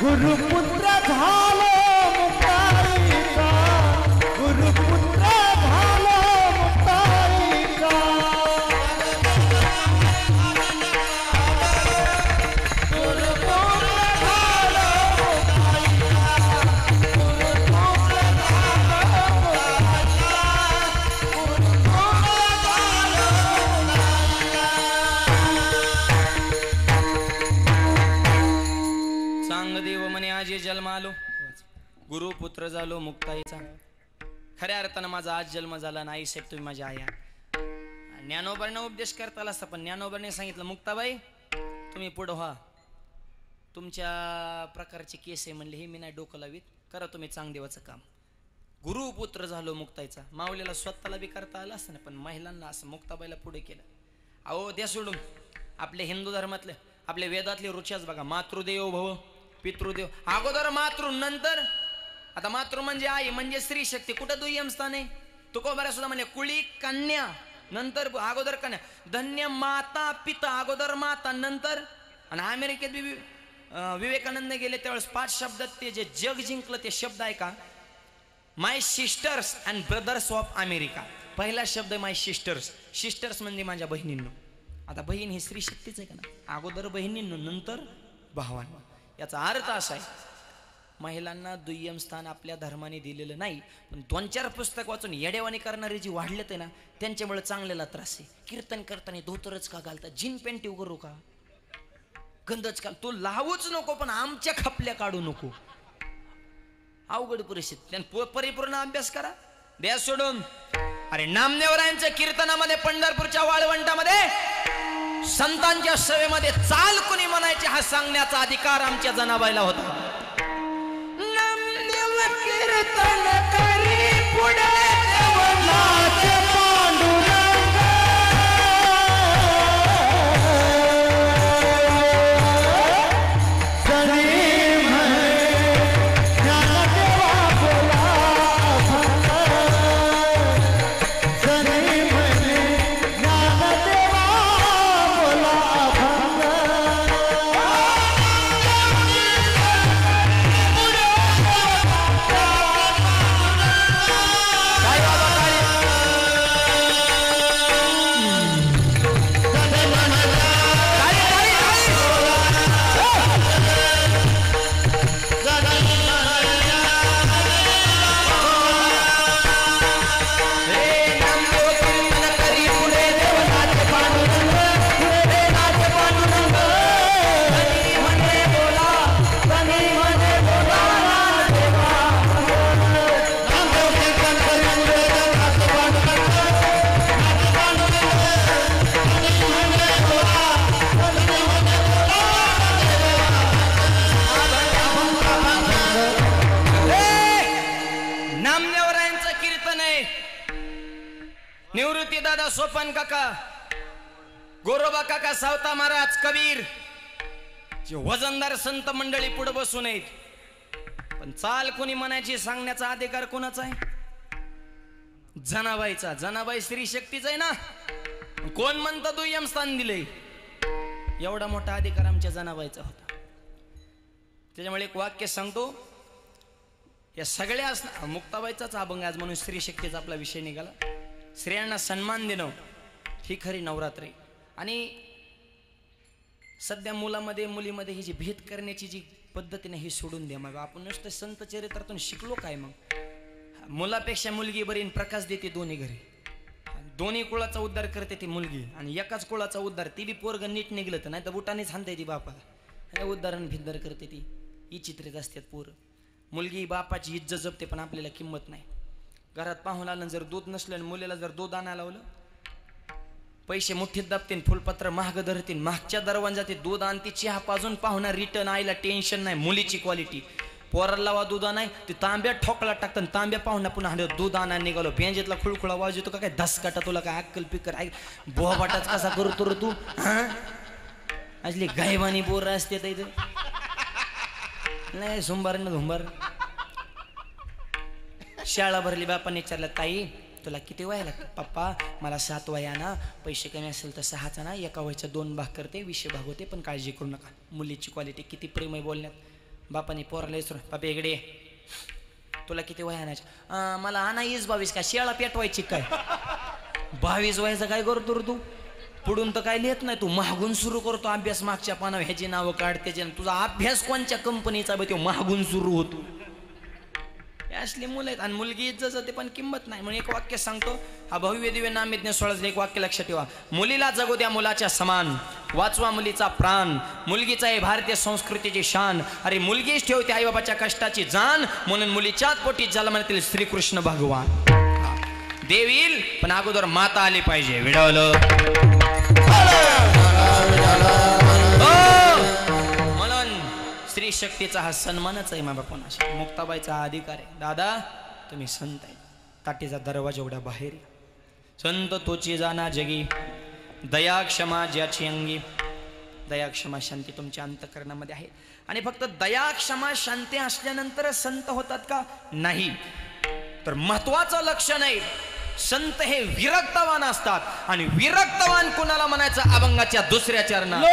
गुरुपुत्र झालो मुक्ताईचा चांगदेव म्हणे आज जन्म आलो गुरुपुत्र झालो मुक्ताईचा खऱ्या अर्थानं माझा आज जन्म झाला नाही साहेब तुम्ही माझ्या आया ज्ञानोबांना उपदेश करता आला असता पण ज्ञानोबाने सांगितलं मुक्ताबाई तुम्ही पुढं व्हा तुमच्या प्रकारचे केस आहे म्हणले हे मी नाही डोकं लावीत करा तुम्ही चांगदेवाचं काम गुरुपुत्र झालो मुक्ताईचा माऊलीला स्वतःला बी करता आलं असतं ना पण महिलांना असं मुक्ताबाईला पुढे केलं अहो द्या सोडून आपल्या हिंदू धर्मातले आपल्या वेदातले ऋचाच बघा मातृदेव भव पितृदेव अगोदर मातृ नंतर आता मातृ म्हणजे आई म्हणजे स्त्री शक्ती कुठं दुय्यम स्थान आहे तुकोबारा सुद्धा म्हणजे कुळी कन्या नंतर अगोदर कन्या धन्य माता पिता अगोदर माता नंतर आणि अमेरिकेत विवेकानंद गेले त्यावेळेस 5 शब्दात ते जे जग जिंकलं ते शब्द आहे का my sisters and brothers of America पहिला शब्द माय सिस्टर्स सिस्टर्स म्हणजे माझ्या बहिणींनो आता बहीण ही स्त्री शक्तीच आहे का ना अगोदर बहिणींनो नंतर भावांनो याचा अर्थ असा आहे महिलांना दुय्यम स्थान आपल्या धर्माने दिलेलं नाही पण 2-4 पुस्तक वाचून येडेवाणी करणारे जी वाढलेत आहे ना त्यांच्यामुळे चांगल्याला त्रास आहे कीर्तन करताना धोतरच का घालतात जीन पॅन्ट उघडू का गंधच का तो लावूच नको पण आमच्या खपल्या काढू नको अवघड परिस्थिती परिपूर्ण अभ्यास करा द्या सोडून अरे नामदेवरायांच्या कीर्तनामध्ये पंढरपूरच्या वाळवंटामध्ये संतांच्या सेवेमध्ये चाल कुणी म्हणायचे हा सांगण्याचा अधिकार आमच्या जनाबाईला होता नामदेव कीर्तन करी पुढे सोपन काका, गोरोबा काका, सावता महाराज, कबीर जे वजनदार संत मंडळी पुढे बसून आहेत. पण चाल कोणी म्हणायची सांगण्याचा अधिकार कोणाचा आहे? जनाबाईचा. जनाबाई स्त्री शक्तीचा आहे ना. कोण म्हणतं दुय्यम स्थान दिलंय? एवढा मोठा अधिकार आमच्या जनाबाईचा होता. त्याच्यामुळे एक वाक्य सांगतो. या सगळ्या मुक्ताबाईचाच अभंग आज म्हणून स्त्री शक्तीचा आपला विषय निघाला. स्त्रियांना सन्मान देणं ही खरी नवरात्री. आणि सध्या मुलामध्ये मुलीमध्ये ही जी भेद करण्याची जी पद्धतीने ही सोडून द्या. मग आपण नुसतं संत चरित्रातून शिकलो काय? मग मुलापेक्षा मुलगी बरी प्रकाश देते दोन्ही घरी. दोन्ही कुळाचा उद्धार करते ती मुलगी. आणि एकाच कुळाचा उद्धार, ती बी पोरग नीट निघलं तर नाही तर बुटानेच हाणते ती बापाला. उद्धारण भिद्धार करते ती. ही चित्रित असतात पोरं. मुलगी बापाची इज्जत जपते पण आपल्याला किंमत नाही. घरात पाहून आलं जर दूध नसलं आणि मुलीला जर दूध आणायला लावलं, पैसे मुठीत दाबतीन, फुलपत्र महाग धरतीन, मागच्या दरवाजात दूध आणते, चहा पाजून पाहुणा रिटर्न आईला टेन्शन नाही. मुलीची क्वालिटी. पोराला लावा दूध नाही ते तांब्या ठोकला टाकतं. तांब्या पाहुणा पुन्हा हाडं दूध आणा निघालो. बेंजेतला खुळखुळा वाज येतो का काय? धस काटा तुला काय अक्कल पिकर आहे? बोहाबाटाच कसा करतो रे तू? हा असली गायवानी बोर असते इथं. नाही झुंबार ना झुंबार. शाळा भरली. बापाने विचारलं, ताई तुला किती वय लागतं? पप्पा मला 7 वया ना. पैसे कमी असेल तर 6चा ना. एका वयाचा 2 भाग करते, 20 भाग होते. पण काळजी करू नका. मुलीची क्वालिटी किती प्रेम आहे बोलण्यात. बापाने पोराला विचार, बापा इकडे तुला किती वय आणायचं? मला आणा 22 का? शेळा पेटवायची काय? 22 वयाचा काय करतो रे तू? पुढून तर काय लिहित नाही तू. मागून सुरू करतो अभ्यास. मागच्या पानावर ह्याची नावं काढ, त्याचे. तुझा अभ्यास कोणत्या कंपनीचा बघ तो मागून सुरू होतो. असली मुलं आहेत. आणि मुलगी इज्जत जाते पण किंमत नाही. म्हणून एक वाक्य सांगतो. हा भव्य दिव्य नामयज्ञ सोहळ्याचं एक वाक्य लक्षात ठेवा. मुलीला जगू द्या मुलाच्या समान, वाचवा मुलीचा प्राण. मुलगीचा आहे भारतीय संस्कृतीची शान. अरे मुलगीच ठेवते आईबाबाच्या कष्टाची जाण. म्हणून मुलीच्याच पोटी जन्मातील श्रीकृष्ण भगवान. देव येईल पण अगोदर माता आली पाहिजे. विडवलं स्त्री शक्तीचा हा सन्मानच आहे. बाबा कोणाशी? मुक्ताबाईचा हा अधिकार आहे. दादा तुम्ही संत आहे. ताटीचा दरवाजा एवढ्या बाहेर. संत तोची जाना जगी, दया क्षमा ज्याची अंगी. दया क्षमा शांती तुमच्या अंतःकरणामध्ये आहे. आणि फक्त दया क्षमा शांती असल्यानंतर संत होतात का? नाही. तर महत्वाचं लक्षण आहे, संत हे विरक्तवान असतात. आणि विरक्तवान कोणाला म्हणायचं? अभंगाच्या दुसऱ्या चरणात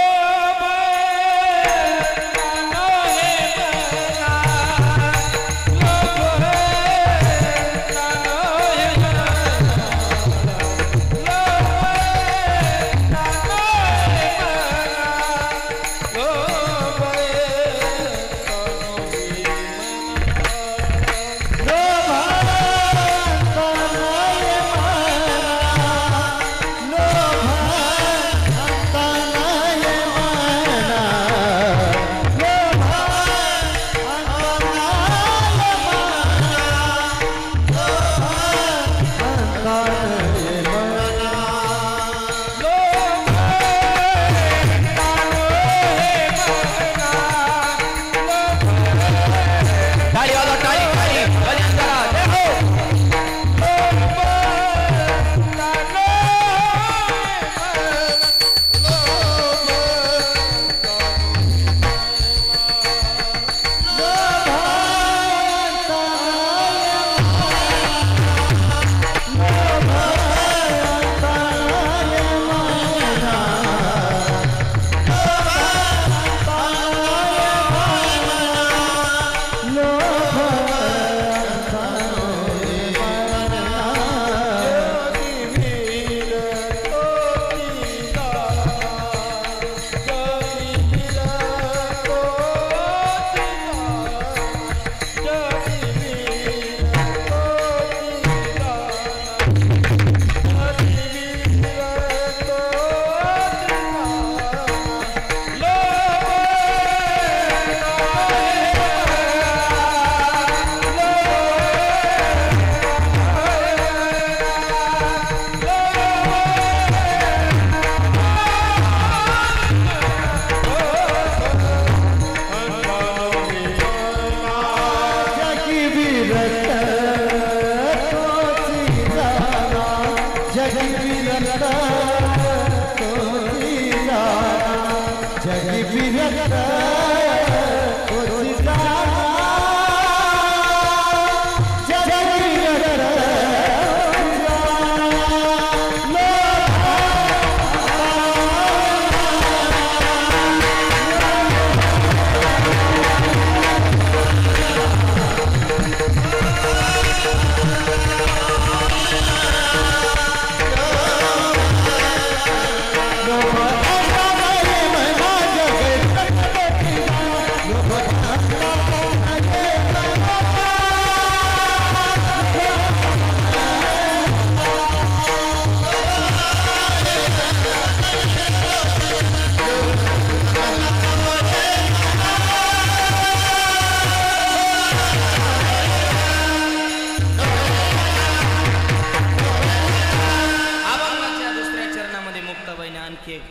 आणखी एक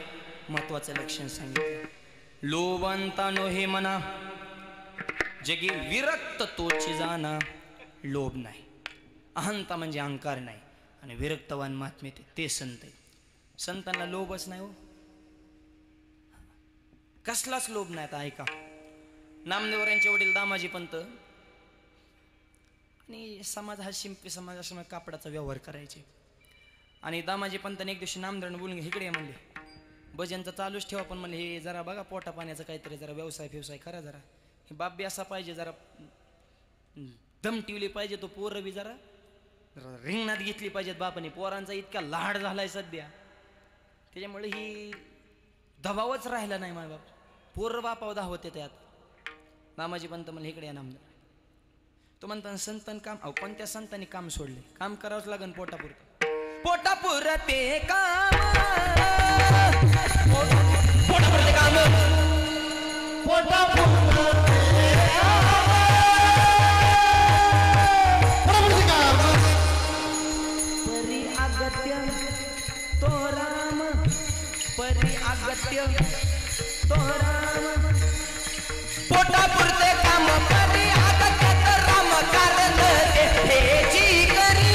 महत्वाचं लक्षण सांगितलं. लोभांतानो हे मना जगी विरक्त तोची जाना. लोभ नाही, अहंता म्हणजे अहंकार नाही, आणि विरक्तवान महात्मे ते संत आहे. संतांना लोभच नाही हो, कसलाच लोभ नाही. आता ऐका, नामदेवरांचे वडील दामाजी पंत आणि समाज हा शिंपी समाजासमोर कापडाचा व्यवहार करायचे. आणि दामाजी पंताने एक दिवशी नामदेवरांना बोलून इकडे म्हणले, भजन तर चालूच ठेवा, पण म्हणले हे जरा बघा पोटा पाण्याचं काहीतरी जरा व्यवसाय करा जरा. हे बाप बी असा पाहिजे, जरा दम टिवली पाहिजे, तो पोरं बी जरा रिंगणात घेतली पाहिजेत बापाने. पोरांचा इतका लाड झालाय सध्या, त्याच्यामुळे ही दबावच राहिला नाही. माझा बाप पोरं बापाव धावते त्यात. दामाजी पंत म्हणले इकडे या नामदेव. तो म्हणता संतान काम, कोणत्या संतांनी काम सोडले? काम करावंच लागन पोटापुरतं. पोटापुरते काम, पोटापुरते काम, परी अगत्य तो राम, परी अगत्य तो राम. पोटापुरते काम परी अगत्य तो राम, कारण हे जी करी.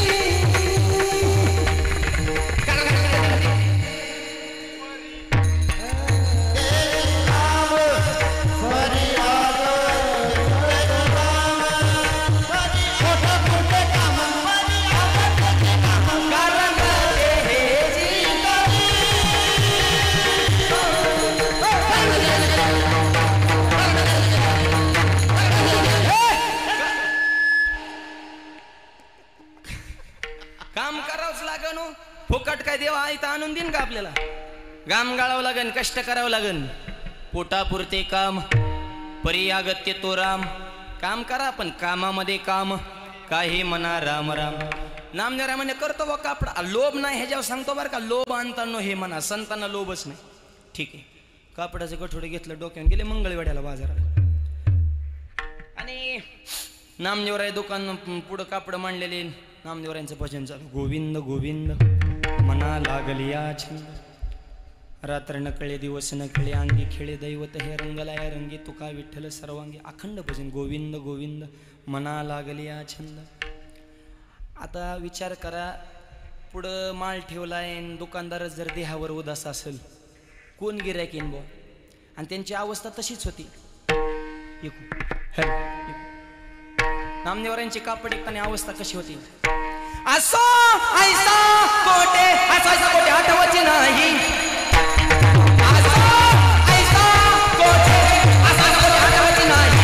फुकट काय देवा इथं आणून देईन का आपल्याला? घाम गाळावं लागन, कष्ट करावं लागन. पोटापुरते काम परी अगत्य तो राम. काम करा, पण कामामध्ये काम काही म्हणा राम राम. नामदेवराय म्हणे करतो बा कापडा, लोभ नाही ह्याच्यावर सांगतो बरं का. लोभ आणताना हे म्हणा, संतांना लोभच नाही. ठीक आहे, कापडाचे गठोडे घेतलं डोक्यावर, गेले मंगळवेड्याला बाजारात. आणि नामदेवराय दुकान पुढं कापड मांडलेले. नामदेवरायांचं भजन चालू, गोविंद गोविंद मना लागली या छंद. रात्र न कळे दिवस न कळे, अंगी खेळे दैवत हे रंगला या रंगी. तुका विठ्ठल सर्वांगी. अखंड भजन, गोविंद गोविंद मना लागली या छंद. आता विचार करा, पुढं माल ठेवलाय, दुकानदारच जर देहावर उदास असेल, कोण गिऱ्हाईक येईन बुवा? आणि त्यांची अवस्था तशीच होती. नामदेवरांची कापड ऐकताना अवस्था कशी होती? असो ऐसा कोटे, ऐसा कोटे आठवचे नाही. असो ऐसा कोटे, ऐसा कोटे आठवचे नाही.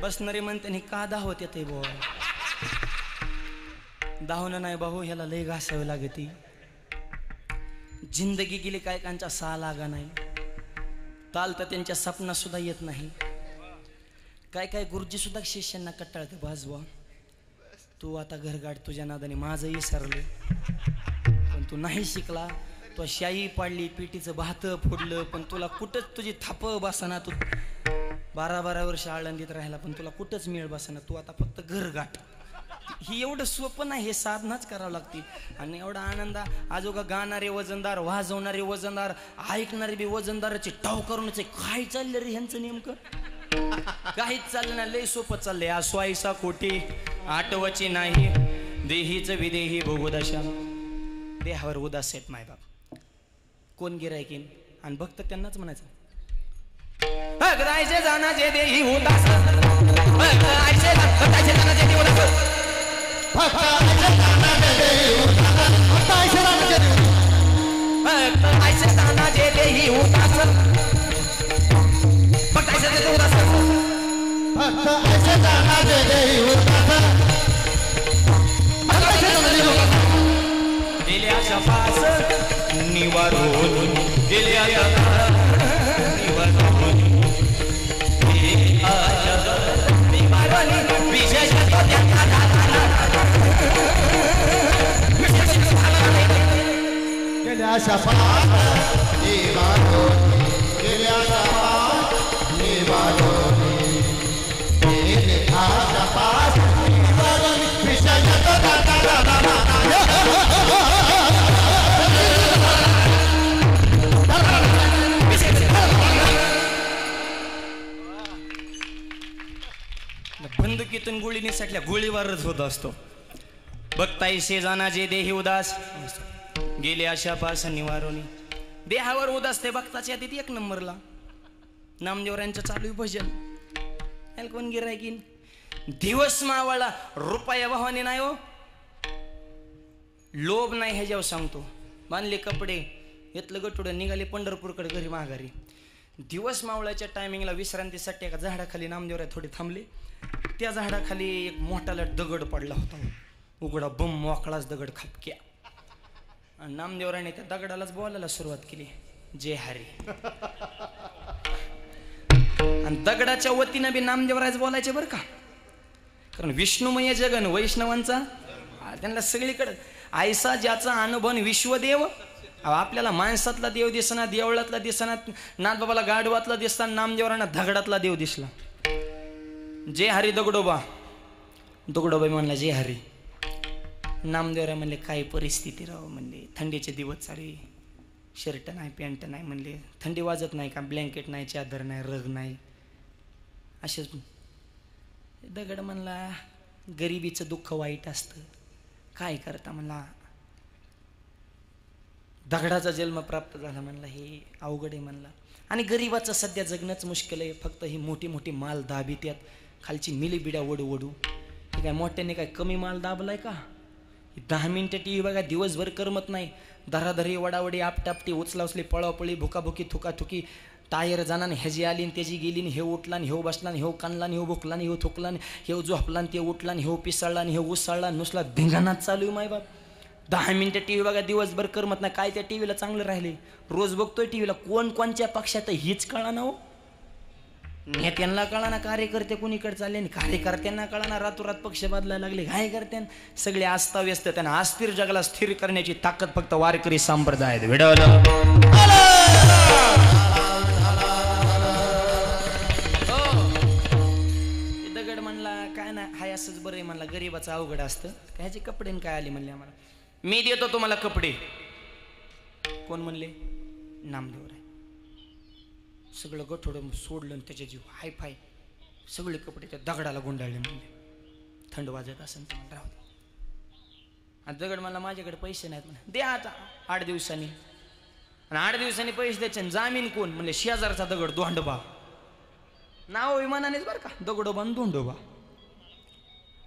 बसणारे म्हणते का धावत येते बो? धावणं नाही भाऊ, ह्याला लय घासावी लागते. जिंदगी गेली काय कांचा सा लागा नाही. ताल तर त्यांच्या सपना सुद्धा येत नाही. काय काय गुरुजी सुद्धा शिष्यांना कटाळते, बाज बा तू आता घरगाड तुझ्या नादाने माझं विसरले, पण तू नाही शिकला. तो शाई पाडली, पिटीचं भात फोडलं, पण तुला कुठंच तुझी थाप बसाना. तू 12-12 वर्ष आळंदीत राहिला, पण तुला कुठंच मिळ बसाना. तू आता फक्त घर गाठ. ही एवढं सोपं नाही, हे साधनाच करावं लागते. आणि एवढा आनंद आजोगा गाणारे वजनदार, वाजवणारे वजनदार, ऐकणारे बी वजनदाराचे टाव करूनच काय चाललं रे ह्यांचं नेमकं. काहीच चाललं ना, लय सोपं चाललंय. आसवाईसा कोटी आठवची नाही, देहीच विदेही भोगोदशा. देहावर उदास आहेत मायबाप. कोण गिरायकीन आणि भक्त त्यांनाच म्हणायचं, भक्तायचे जाणाचे देही उदास, भक्तायचे जाणाचे देही उदास, भक्तायचे जाणाचे देही उदास, भक्तायचे जाणाचे देही उदास, भक्तायचे देही उदास, भक्तायचे जाणाचे देही उदास, भक्तायचे जाणाचे देही उदास. गेल्याच्या पास निवारून, गेल्याच्या निवारून, विशेष गेल्या शपास निवारून, गेल्या शपास निवारून, गेल्या शपास निवारून, विशेष बंदुकीतून गोळी निसटल्या गोळीवारच होत असतो. बघतायसे जाणाचे देही उदास, गेले अशा पास निवारोनी. देहावर उदास ते बघताच्या आधी एक नंबरला नामदेवरांचं चालू भजन. कोण गिरायकीन दिवस मावळा रुपया भावाने नाही हो, लोभ नाही ह्याच्यावर सांगतो. बांधले कपडे घेतलं गटुडं निघाले पंढरपूरकडे घरी माघारी. दिवस मावळ्याच्या टायमिंगला विश्रांतीसाठी एका झाडाखाली नामदेवराय थोडे थांबले. त्या झाडाखाली एक मोठाला दगड पडला होता, उघडा बम मोकळाच दगड खापक्या. आणि नामदेवराने त्या दगडालाच बोलायला सुरुवात केली, जय हरी. आणि दगडाच्या वतीनं बी नामदेवरायच बोलायचे बरं का, कारण विष्णुमय जगन वैष्णवांचा त्यांना सगळीकडे आयसा ज्याचा अनुभव विश्वदेव. आपल्याला माणसातला देव दिसना, देवळातला दिसना, नाथबाबाला गाढवातला दिसताना नामदेवरांना दगडातला देव दिसला. जय हरी दगडोबा. दगडोबा म्हणला जय हरी. नामदेवराय म्हणले काय परिस्थिती राव, म्हणले थंडीचे दिवस चालू, शर्ट नाही पॅन्ट नाही, म्हणले थंडी वाजत नाही का, ब्लँकेट नाही, चादर नाही, रग नाही. असेच दगड म्हणला गरिबीचं दुःख वाईट असतं, काय करता म्हणला, दगडाचा जन्म प्राप्त झाला म्हणला, हे अवघड आहे म्हणला. आणि गरिबाचं सध्या जगणंच मुश्किल आहे. फक्त ही मोठी मोठी माल दाबी, त्यात खालची मिलीबिड्या वडू वडू. हे काय मोठ्याने काय कमी माल दाबलाय का. 10 मिनिटं टी व्ही बघा, दिवसभर करमत नाही. धराधरी वडावडी आपटापटी उचला उचली पळापळी भुकाभुकी थुकाथुकी. टायर जाणार ह्याची आली त्याची गेली, हे उठला हे बसला, हे कानला हे भुकला, हे थुकला, हे झोपला ते उठला, हे पिसाळला, हे उसळला, नुसला धिंगाणात चालू आहे मायबाप. 10 मिनिटं टी व्ही बघा, दिवसभर करमत नाही. काय त्या टीव्हीला चांगलं राहिले, रोज बघतोय टीव्हीला, कोण कोणच्या पक्षात हीच कळा ना हो. नेत्यांना कळा ना, कार्यकर्ते कुणीकडे चालले, आणि कार्यकर्त्यांना कळा ना, रातोरात पक्ष बदलायला लागले. काय करते सगळे अस्ताव्यस्त. त्यांना अस्थिर जगाला स्थिर करण्याची ताकद फक्त वारकरी संप्रदायात विडवलं. दगड म्हणला काय ना, हाय असंच बरं आहे म्हणला, गरीबाचं अवघड असतं. ह्याचे कपडे काय आले म्हणले, आम्हाला मी देतो तुम्हाला कपडे. कोण म्हणले, नामदेवराय. सगळं गठोडं सोडलं आणि त्याचे जीव हाय फाय सगळे कपडे त्या दगडाला गुंडाळले. म्हणले थंड वाजत असेल तर राहू दे. आणि दगड मला माझ्याकडे पैसे नाहीत म्हणा, द्या आता 8 दिवसांनी. आणि 8 दिवसांनी पैसे द्यायचे. जामीन कोण म्हणले, शेजारचा दगड धोंडोबा. नाव विमानानेच बरं का, दगडोबा आणि धोंडोबा.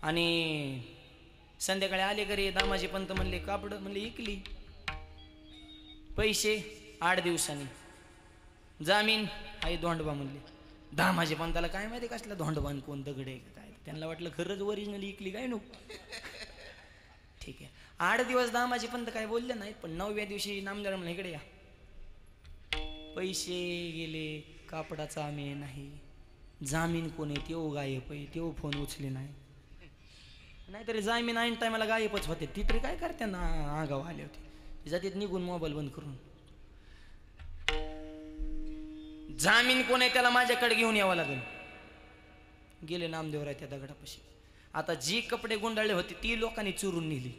आणि संध्याकाळी आले घरी, दामाजी पंत म्हणले कापड म्हणले इकली, पैसे 8 दिवसांनी, जामीन आई धोंडोबा म्हणले. दामाजी पंताला काय माहिती कसला धोंडोबा कोण दगड आहे काय, त्यांना वाटलं खरंच ओरिजिनल इकली काय नको. ठीक आहे, 8 दिवस दामाजी पंत काय बोलले नाही. पण 9व्या दिवशी नामदेव म्हणले इकडे या, पैसे गेले, कापडाचा आम्ही नाही, जामीन कोण आहे तेव गायब आहे, तेव फोन उचले नाही. नाहीतरी जामीन ऐन टायमाला गायबच होते. ती तरी काय करते ना, आगाव आले होते, जातीत निघून मोबाईल बंद करून. जामीन कोण आहे त्याला माझ्याकडे घेऊन यावं लागेल. गेले नामदेवराय त्या दगडापाशी. आता जी कपडे गुंडाळले होते ती लोकांनी चोरून नेली.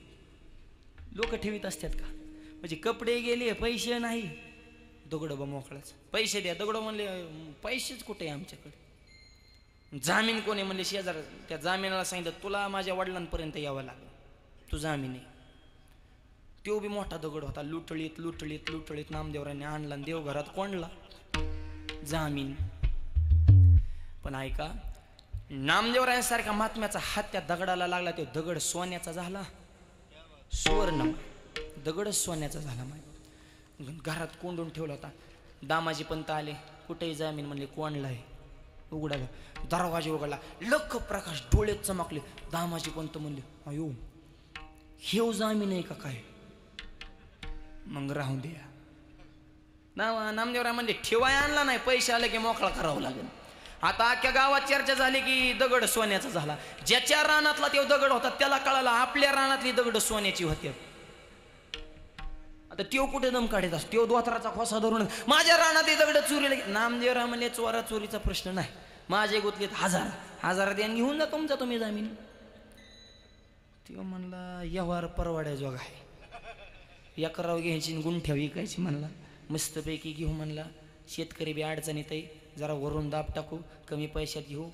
लोक ठेवीत असतात का? म्हणजे कपडे गेले, पैसे नाही, दगड बा मोकळाच. पैसे द्या. दगड म्हणले पैसेच कुठे आहे आमच्याकडे. जामीन कोणी म्हणले शेजार. त्या जामिनाला सांगितलं तुला माझ्या वडिलांपर्यंत यावं लागलं, तू जामीन आहे. तो बी मोठा दगड होता. लुटळीत लुटळीत लुटळीत नामदेवरांनी आणला आणि देवघरात कोंडला जामीन. पण ऐका, नामदेवरायांसारख्या महात्म्याचा हात त्या दगडाला लागला. तो दगड सोन्याचा झाला, सुवर्ण दगड सोन्याचा झाला. घरात कोंडून ठेवला होता. दामाजी पंत आले, कुठेही जामीन म्हणले कोंडला आहे. उघडा दरवाजा उघडला, लख प्रकाश, डोळे चमकले. दामाजी पंत म्हणले अयो हेव जामीन आहे का काय? मग राहून द्या. नामदेवराय म्हणले ठेवाय आणला नाही, पैसे आले की मोकळा करावं लागेल. आता अख्ख्या गावात चर्चा झाली की दगड सोन्याचा झाला. ज्याच्या रानातला तो दगड होता त्याला कळाला आपल्या रानातली दगड सोन्याची होती. आता त्यो कुठे दम काढत असतो, त्यो दोथराचा खोसा धरून माझ्या रानातली दगड चोरीला. नामदेवराय म्हणले चोरा चोरीचा प्रश्न नाही, माझे गुतलेत 1000 द्या घेऊन जा तुमचा तुम्ही जामीन. त्यो म्हणला व्यवहार परवाड्याजोग आहे. एकराव घ्यायची गुंठ्या विकायची म्हणला. मस्तपैकी घेऊ म्हणला. शेतकरी बी अडचणीत आहे, जरा वरून दाब टाकू, कमी पैशात घेऊ,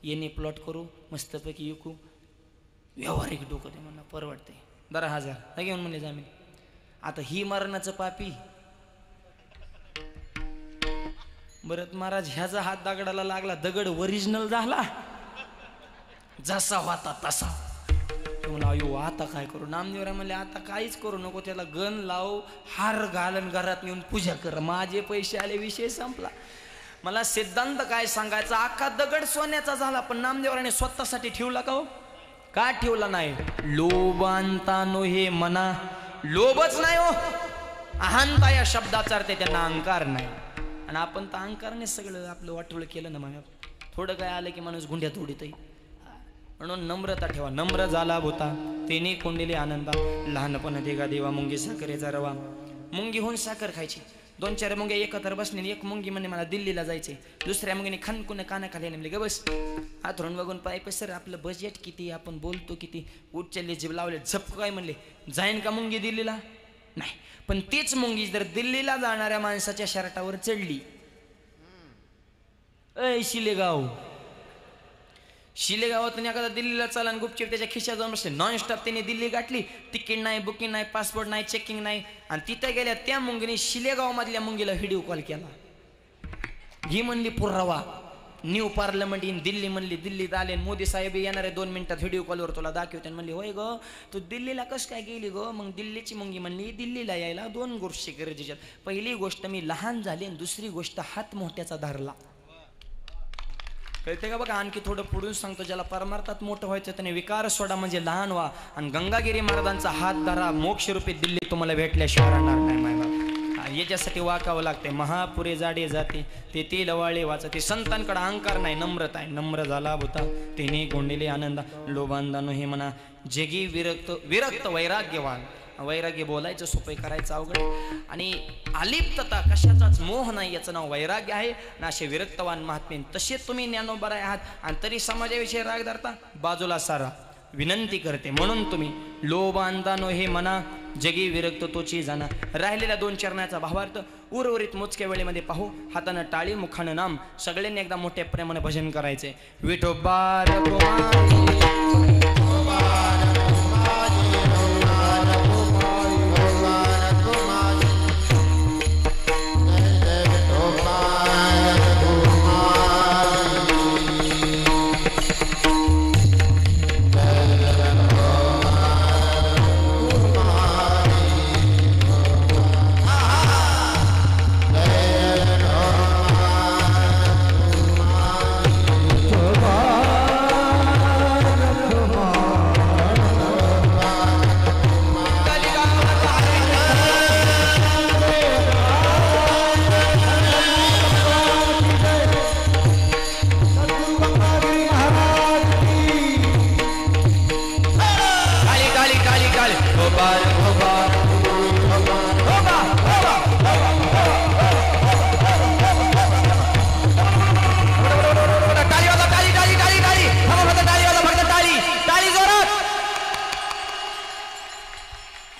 येणे प्लॉट करू, मस्तपैकी विकू. व्यवहारिक डोकं ते म्हणला परवडते. 10,000 घेऊन म्हणले जामीन. आता ही मरणाचं पापी. भरत महाराज ह्याचा हात दगडाला लागला, दगड ओरिजिनल झाला, जसा होता तसा. म्हणा अयो आता काय करू? नामदेवराय म्हणले आता काहीच करू नको, त्याला गण लाव, हार घालन, घरात येऊन पूजा कर, माझे पैसे आले, विषय संपला. मला सिद्धांत काय सांगायचा, अख्खा दगड सोन्याचा झाला, पण नामदेवराने स्वतःसाठी ठेवला का हो? का ठेवला नाही? लोभांता नो हे मना, लोभच नाही हो. अहंता या शब्दाचा अर्थ त्यांना अहंकार नाही. आणि आपण तर अहंकारने सगळं आपलं वाटोळ केलं ना. मग थोडं काय आलं की माणूस गुंड्यात उडीतही. म्हणून नम्रता ठेवा. नम्र झाला होता तेने कोंडलेले आनंदा. लहानपण देगा देवा मुंगी साखरेचा रवा. मुंगी होऊन साखर खायची. 2-4 मुंग्या एकत्र बसले. एक मुंगी म्हणे मला दिल्लीला जायचे. दुसऱ्या मुंगीने खनकुन कानाखाली म्हणले ग बस. हातरून बघून पाय सर आपलं बजेट किती, आपण बोलतो किती, उच्चले जीव लावले झपक काय म्हणले जाईन का मुंगी दिल्लीला? नाही. पण तीच मुंगी जर दिल्लीला जाणाऱ्या माणसाच्या शर्टावर चढली, ऐ शिलेगावातून एखादा दिल्लीला चाला आणि गुपचूप त्याच्या खिशात जाऊन बसले. नॉनस्टॉप त्याने दिल्ली गाठली. तिकीट नाही, बुकिंग नाही, पासपोर्ट नाही, चेकिंग नाही. आणि तिथे गेल्या त्या मुंगीने शिलेगाव मधल्या मुंगीला व्हिडिओ कॉल केला. ही म्हणली पुरावा. न्यू पार्लमेंट इन दिल्ली म्हणली. दिल्लीत आले, मोदी साहेब येणार आहे 2 मिनिटात, व्हिडिओ कॉलवर तुला दाखवते. म्हणली होय ग तू दिल्लीला कस काय गेली ग? मग दिल्लीची मुंगी म्हणली दिल्लीला यायला 2 गोष्टी गरजेच्या. पहिली गोष्ट मी लहान झाली आणि दुसरी गोष्ट हात मोठ्याचा धरला. कळते का? बघा आणखी थोडं पुढून सांगतो. ज्याला परमार्थात मोठं व्हायचं त्याने विकार सोडा म्हणजे लहान व्हा. आणि गंगागिरी महाराजांचा हात धरा. मोक्षरूपी दिल्ली तुम्हाला भेटल्याशिवाय राहणार नाही. मायबा याच्यासाठी वाकावं लागते. महापुरे जाडे जाते ते तेल वाळे वाचते. संतांकडे अहंकार नाही, नम्रता आहे. नम्र झाला होता तिने गोंडलेले आनंदा. लोभांदानो हे म्हणा जगी विरक्त वैराग्यवान. वैराग्य बोलायचं सोपे, करायचं अवघड. आणि अलिप्तता, कशाचाच मोह नाही, याचं नाव वैराग्य आहे. ना असे विरक्तवान महात्मे तसे तुम्ही ज्ञानोबा आहात. आणि तरी समाजाविषयी राग धरता, बाजूला सारा. विनंती करते म्हणून तुम्ही लोभांदानो हे मना जगी विरक्त तोची जाणा. राहिलेल्या 2 चरणाचा भावार्थ उर्वरित मोजक्या वेळेमध्ये पाहू. हातानं टाळी, मुखानं नाम. सगळ्यांनी एकदा मोठ्या प्रेमाने भजन करायचे. विठोबा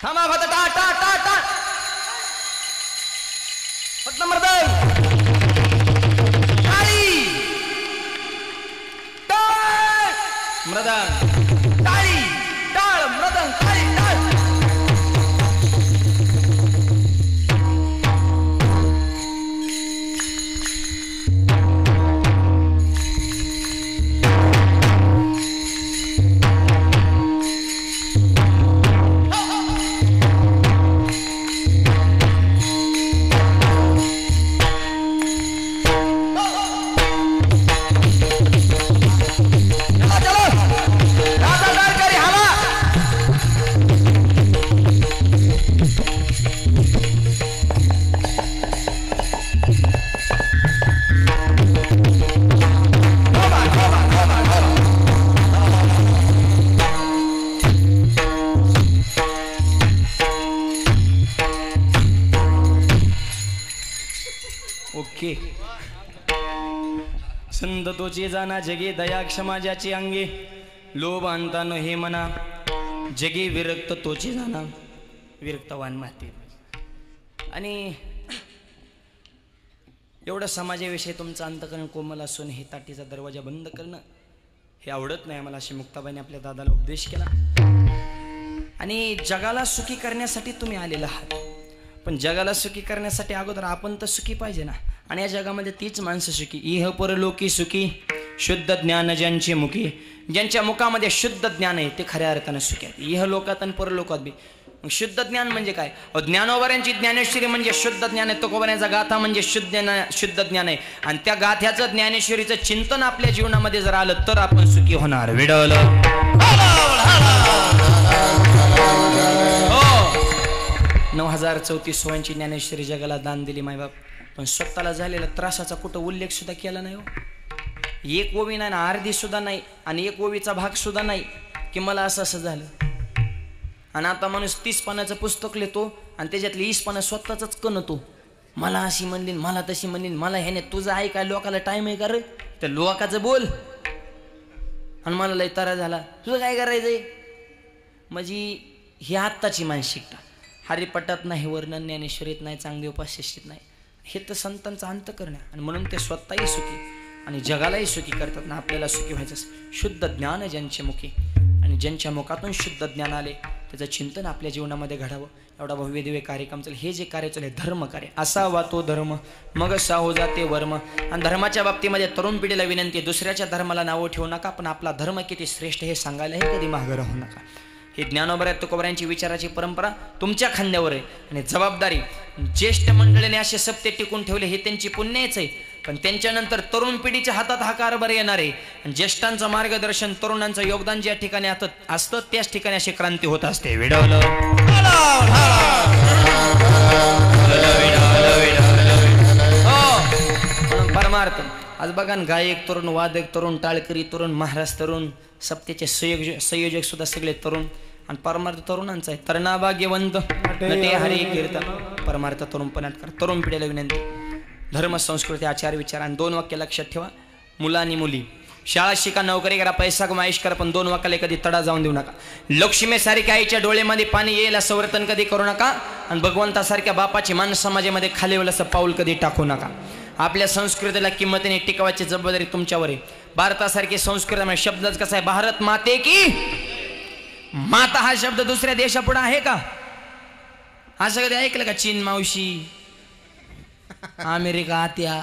थांबा फक्त टा टा टा टा फक्त मर्दन टाळी टाळ मृदंग टाळी टाळ मृदंग टाळी टाळ ओके संत तोचे जाना जगे दया क्षमा ज्याची अंगे लोभ आणता न हे मना जगे विरक्त तोचे जाना विरक्तवान माते. आणि एवढं समाजाविषयी तुमचं अंतकरण कोमल असून हे ताटीचा दरवाजा बंद करणं हे आवडत नाही आम्हाला, अशी मुक्ताबाईने आपल्या दादाला उपदेश केला. आणि जगाला सुखी करण्यासाठी तुम्ही आलेला आहात, पण जगाला सुखी करण्यासाठी अगोदर आपण तर सुखी पाहिजे ना. आणि या जगामध्ये तीच माणसं सुखी, इह परलोकी सुखी शुद्ध ज्ञान ज्यांचे मुखी, ज्यांच्या मुखामध्ये शुद्ध ज्ञान आहे ते खऱ्या अर्थानं सुखी आहेत, इह लोकात आणि परलोकात बी. मग शुद्ध ज्ञान म्हणजे काय? ज्ञानोबऱ्यांची ज्ञानेश्वरी म्हणजे शुद्ध ज्ञान आहे, तुकोबऱ्यांचा गाथा म्हणजे शुद्ध ज्ञान आहे. आणि त्या गाथ्याचं ज्ञानेश्वरीचं चिंतन आपल्या जीवनामध्ये जर आलं तर आपण सुखी होणार. विडवलं 9034 सोळ्यांची ज्ञानेश्वरी जगाला दान दिली मायबाप, पण स्वतःला झालेला त्रासाचा कुठं उल्लेख सुद्धा केला नाही हो. एक ओवी नाही ना, अर्धी सुद्धा नाही, आणि एक ओवीचा भाग सुद्धा नाही की मला असं असं झालं. आणि आता माणूस 30 पानाचं पुस्तक लिहितो आणि त्याच्यातली 20 पानं स्वतःच कणतो. मला अशी म्हणली, मला तशी म्हणली, मला ह्याने तुझं आहे काय, लोकाला टाइम आहे का रे, त्या लोकाचं बोल. आणि मला लय तारा झाला, तुझं काय करायचंय. म्हणजे ही आत्ताची मानसिकता. हरिपटात नाही, वर्णन ज्ञानेश्वरीत नाही, चांगली उपाशिष्टीत नाही, हे तर संतांचं अंतकरण आहे. आणि म्हणून ते स्वतःही सुखी आणि जगालाही सुखी करतात ना. आपल्याला सुखी व्हायचं शुद्ध ज्ञान ज्यांचे मुखी, आणि ज्यांच्या मुखातून शुद्ध ज्ञान आले त्याचं चिंतन आपल्या जीवनामध्ये घडावं. एवढा भव्य दिव्य कार्यक्रम चालेल. हे जे कार्य चालू आहे धर्म कार्य, असावा तो धर्म मग साहो जाते वर्म. आणि धर्माच्या बाबतीमध्ये तरुण पिढीला विनंती, दुसऱ्याच्या धर्माला नावं ठेवू नका, पण आपला धर्म किती श्रेष्ठ हे सांगायलाही कधी मागं राहू नका. ही ज्ञानोबऱ्या तुकोबऱ्यांची विचाराची परंपरा तुमच्या खांद्यावर आहे, आणि जबाबदारी ज्येष्ठ मंडळीने असे सप्ते टिकून ठेवले हे त्यांची पुण्यच आहे. पण त्यांच्यानंतर तरुण पिढीच्या हातात हा कारभार येणार आहे, आणि ज्येष्ठांचं मार्गदर्शन, तरुणांचं योगदान ज्या ठिकाणी असतं त्याच ठिकाणी अशी क्रांती होत असते. विडवलं परमार्थ. आज बघा ना, गायक तरुण, वादक तरुण, टाळकरी तरुण, महाराज तरुण, सप्त्याचे संयोजक सुद्धा सगळे तरुण, आणि परमार्थ तरुणांचा आहे. तरुणाभाग्यवंत नटे हरी कीर्तन परमार्थ तरुणपणात कर. तरुण पिढीला विनंती, धर्म संस्कृती आचार विचार, आणि 2 वाक्य लक्षात ठेवा. मुला आणि मुली शाळा शिका, नोकरी करा, पैसा कमाईश करा, पण 2 वाक्याला कधी तडा जाऊन देऊ नका. लक्ष्मीसारख्या आईच्या डोळ्यामध्ये पाणी येईल असं वर्तन कधी करू नका, आणि भगवंतासारख्या बापाची मान समाजामध्ये खाली येईल असं पाऊल कधी टाकू नका. आपल्या संस्कृतीला किंमतीने टिकवायची जबाबदारी तुमच्यावर आहे. भारतासारखी संस्कृती शब्दच कसा आहे, भारत माते की माता हा शब्द दुसऱ्या देशापुढे आहे का? असं कधी ऐकलं का? चीन मावशी, अमेरिका आत्या,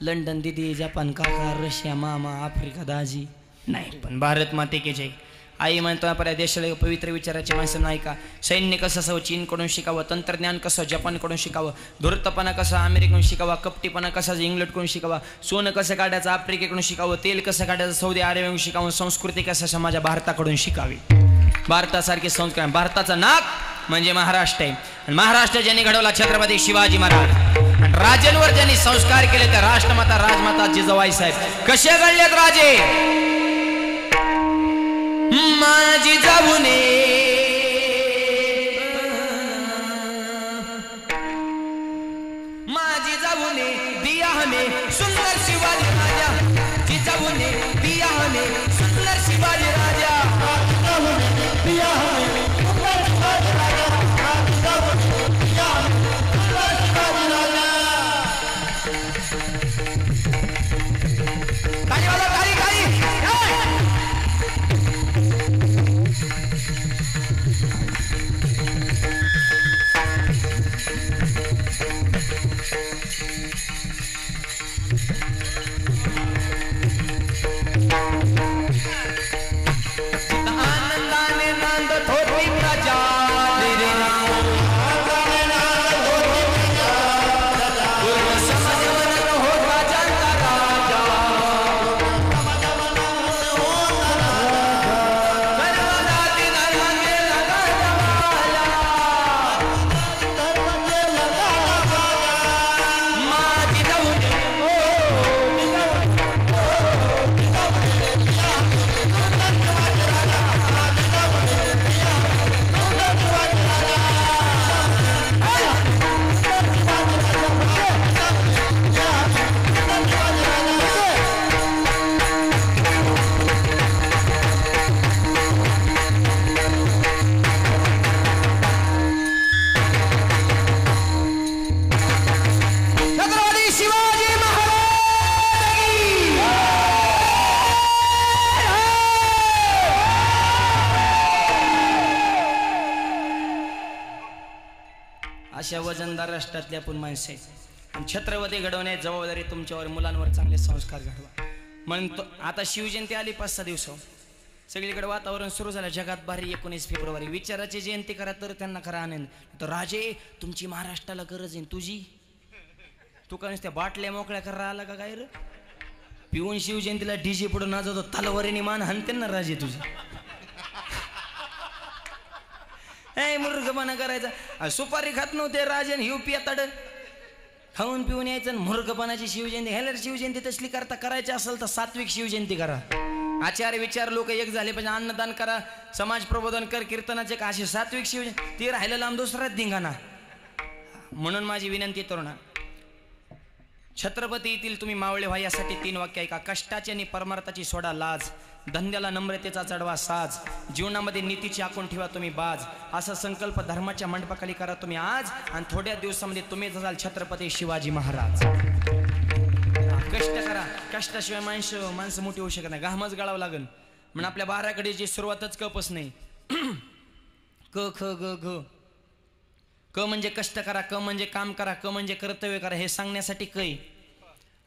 लंडन दिदी, जपान काका, रशिया मामा, आफ्रिका दाजी नाही. पण भारत माते की जय. आई म्हणतो आपल्या देशाला पवित्र विचाराची माणसं नाही का? सैन्य कसं असावं चीनकडून शिकावं, तंत्रज्ञान कसं जपानकडून शिकावं, धूर्तपणा कसा अमेरिकेकडून शिकावा, कपटीपणा कसा इंग्लंडकडून शिकावा, सोनं कसं काढायचं आफ्रिकेकडून शिकावं, तेल कसं काढायचं सौदी अरेबियाकडून शिकावं, संस्कृती कसं समाजा भारताकडून शिकावी. भारतासारखी संस्कृती, भारताचं नाक म्हणजे महाराष्ट्र आहे, आणि महाराष्ट्र ज्यांनी घडवला छत्रपती शिवाजी महाराज. राजांवर ज्यांनी संस्कार केले त्या राष्ट्रमाता राजमाता जिजाबाई साहेब. कसे घडलेत राजे? माझी जाऊने माझी जाऊने दिया हमें सुंदर शिवाजी राजा, जिजाऊने दिया हमें सुंदर शिवाजी राजा, दिया हमें सुंदर शिवाजी राजा. अशा वजनदार राष्ट्रातल्या आपण माणसं आहेत आणि छत्रपती घडवण्याची जबाबदारी तुमच्यावर, मुलांवर चांगले संस्कार घडवा म्हणून आता शिवजयंती आली 5-6 दिवस, सगळीकडे वातावरण सुरू झालं जगात भारी. 19 फेब्रुवारी विचाराची जयंती करा तर त्यांना खरा आनंद. तर राजे तुमची महाराष्ट्राला गरज आहे, तुझी तू काय त्या बाटल्या मोकळ्या करा आला का काय रे? पिऊन शिवजयंतीला डीजे पुढे नाचवतो, तलवारीने मान हाणते ना राजे तुझी. हे मूर्खपणा करायचा. सुपारी खात नव्हते राजन, हिव पियाताड खाऊन पिऊन यायचं. मूर्खपणाची शिवजयंती ह्याला शिवजयंती तसली करता करायची असेल तर सात्विक शिवजयंती करा. आचार विचार लोक एक झाले पाहिजे, अन्नदान करा, समाज प्रबोधन कर, कीर्तनाचे का असे सात्विक शिवजयंती ती राहिलं लांब दुसराच धिंगाणा. म्हणून माझी विनंती तरुणा, छत्रपती येतील तुम्ही मावळे व्हा यासाठी 3 वाक्य ऐका. कष्टाची आणि परमार्थाची सोडा लाज, धंद्याला नम्रतेचा चढवा साज, जीवनामध्ये नीतीची आखून ठेवा तुम्ही बाज. असा संकल्प धर्माच्या मंडपाखाली करा तुम्ही आज, आणि थोड्या दिवसामध्ये तुम्ही जाल छत्रपती शिवाजी महाराज. कष्ट करा, कष्टाशिवाय माणसं मोठी होऊ शकत नाही. घामच गाळावं लागेल. म्हणून आपल्या बाराकडे सुरुवातच कपच नाही. क ख ग घ. क म्हणजे कष्ट करा, क म्हणजे काम करा, क म्हणजे कर्तव्य करा. हे सांगण्यासाठी कै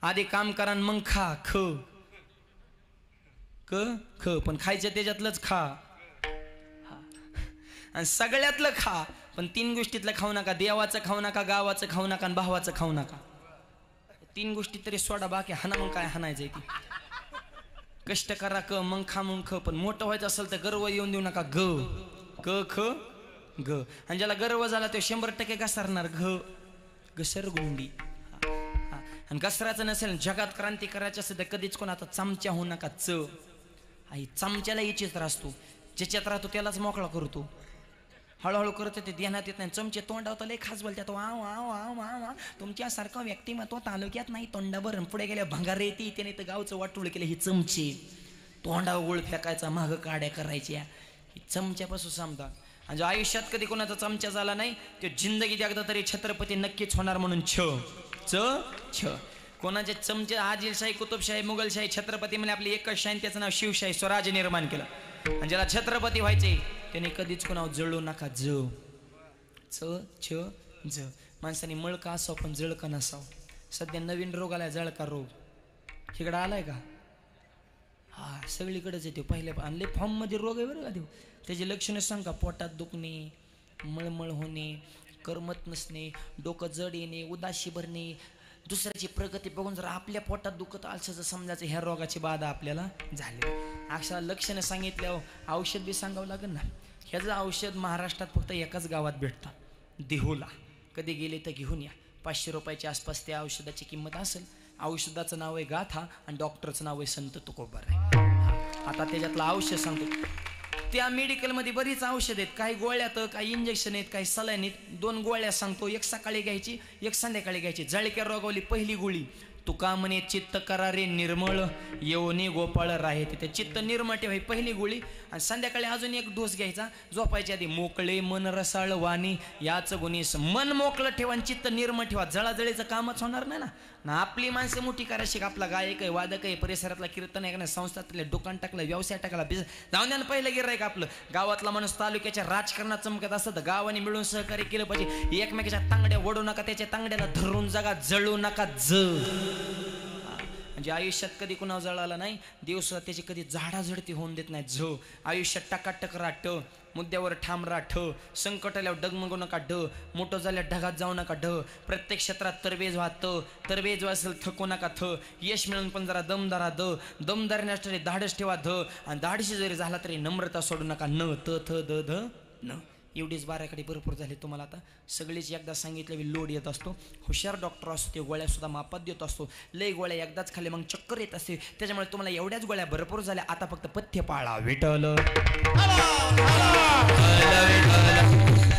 आधी काम करा मग खा. ख क ख पण खायचं त्याच्यातलंच खा, आणि सगळ्यातलं खा. पण 3 गोष्टीतलं खाऊ नका. देवाचं खाऊ नका, गावाचं खाऊ नका, आणि भावाचं खाऊ नका. 3 गोष्टी तरी सोडा, बाकी हाना मग काय हाणायचंय ती. कष्ट करा क, मग खा मग ख. पण मोठं व्हायचं असेल तर गर्व येऊन देऊ नका. ग क ख ग. आणि ज्याला गर्व झाला तो 100% घसरणार. घसरगुंडी. आणि घसराचं नसेल, जगात क्रांती करायची असेल तर कधीच कोणाचा चमचा होऊ नका. च आई चमच्याला इच्छित असतो, ज्याच्यात राहतो त्यालाच मोकळा करतो. हळूहळू करत ते ध्यानात येत नाही. चमचे तोंडावता लय खास बोलतात. वा वा वा वा वा. तुमच्यासारखं व्यक्तिमत्व तालुक्यात नाही. तोंडावर पुढे गेल्या भंगार येते, त्याने तर गावचं वाटोळ केलं. ही चमचे तोंडावर गोळ फेकायचा, मागं काड्या करायच्या. ही चमच्यापासून समजा. आणि जो आयुष्यात कधी कोणाचा चमचा झाला नाही तो जिंदगीत एकदा तरी छत्रपती नक्कीच होणार. म्हणून छ कोणाचे चमचे आदिलशाही, कुतुबशाही, मुघलशाही, छत्रपती म्हणजे आपली एकच शाही, त्याचं नाव शिवशाही. स्वराज्य निर्माण केलं. आणि ज्याला छत्रपती व्हायचे त्याने कधीच कोणावर जळू नका. ज माणसाने मळका असावं पण जळका नसावं. सध्या नवीन रोग आलाय, जळका रोग. इकडं आलाय का? हा सगळीकडेच येते. पहिल्या आणले फॉर्ममध्ये रोग आहे बरं का देऊ. त्याचे लक्षणं सांगा. पोटात दुखणे, मळमळ होणे, करमत नसणे, डोकं जड येणे, उदासी भरणे, दुसऱ्याची प्रगती बघून जर आपल्या पोटात दुखत असं समजायचं ह्या रोगाची बाधा आपल्याला झाली. अशा लक्षणं सांगितल्यावर औषध बी सांगावं लागेल ना. ह्याचं औषध महाराष्ट्रात फक्त एकाच गावात भेटतं, देहूला. कधी गेले तर घेऊन या. 500 रुपयाच्या आसपास त्या औषधाची किंमत असेल. औषधाचं नाव आहे गाथा आणि डॉक्टरचं नाव आहे संत तुकोबाराय. आता त्याच्यातलं औषध सांगतो. त्या मेडिकलमध्ये बरीच औषध आहेत. काही गोळ्यात, काही इंजेक्शन आहेत, काही सलाईन आहेत. 2 गोळ्या सांगतो. एक सकाळी घ्यायची, एक संध्याकाळी घ्यायची. जळक्या रोगावली पहिली गोळी. तुका म्हणे चित्त करा रे निर्मळ, येऊनी गोपाळ राहे. ते चित्त निर्मळ ठेवा ही पहिली गोळी. आणि संध्याकाळी अजून एक डोस घ्यायचा झोपायच्या आधी. मोकळे मन रसाळ वाणी याच गुणीस. मन मोकळं ठेवा आणि चित्त निर्मळ ठेवा. जळाजळीचं कामच होणार नाही ना. आपली माणसं मोठी करायची. आपला गायक आहे, वादक आहे, परिसरातला कीर्तन आहे, संस्थातले दुकान टाकलं, व्यवसाय टाकला, जाऊन द्या पहिलं गिऱ्हाईक आपलं. गावातला माणूस तालुक्याच्या राजकारणात चमकत असतं तर गावाने मिळून सहकार्य केलं पाहिजे. एकमेकाच्या तांगड्या ओढू नका, त्याच्या तांगड्याला धरून जगा, जळू नका. म्हणजे आयुष्यात कधी कुणावर जळाला नाही दिवसा त्याची कधी झाडाझडती होऊन देत नाही. आयुष्यात टकाटक राठ, मुद्द्यावर ठाम राठ, संकट आल्यावर डगमगू नका. मोठं झाल्यावर ढगात जाऊ नका. प्रत्येक क्षेत्रात तरबेज व्हा. तरबेज असेल थकू नका. यश मिळून पण जरा दमदारा. दमदारण्यासाठी धाडस ठेवा. आणि धाडशी जरी झाला तरी नम्रता सोडू नका. न एवढीच बाराकडे भरपूर झाले. तुम्हाला आता सगळीच एकदा सांगितलं लोड येत असतो. हुशार डॉक्टर असतो ते गोळ्या सुद्धा मापात देत असतो. लय गोळ्या एकदाच खाल्ले मग चक्कर येत असते. त्याच्यामुळे तुम्हाला एवढ्याच गोळ्या भरपूर झाल्या. आता फक्त पथ्य पाळा. विठ्ठल.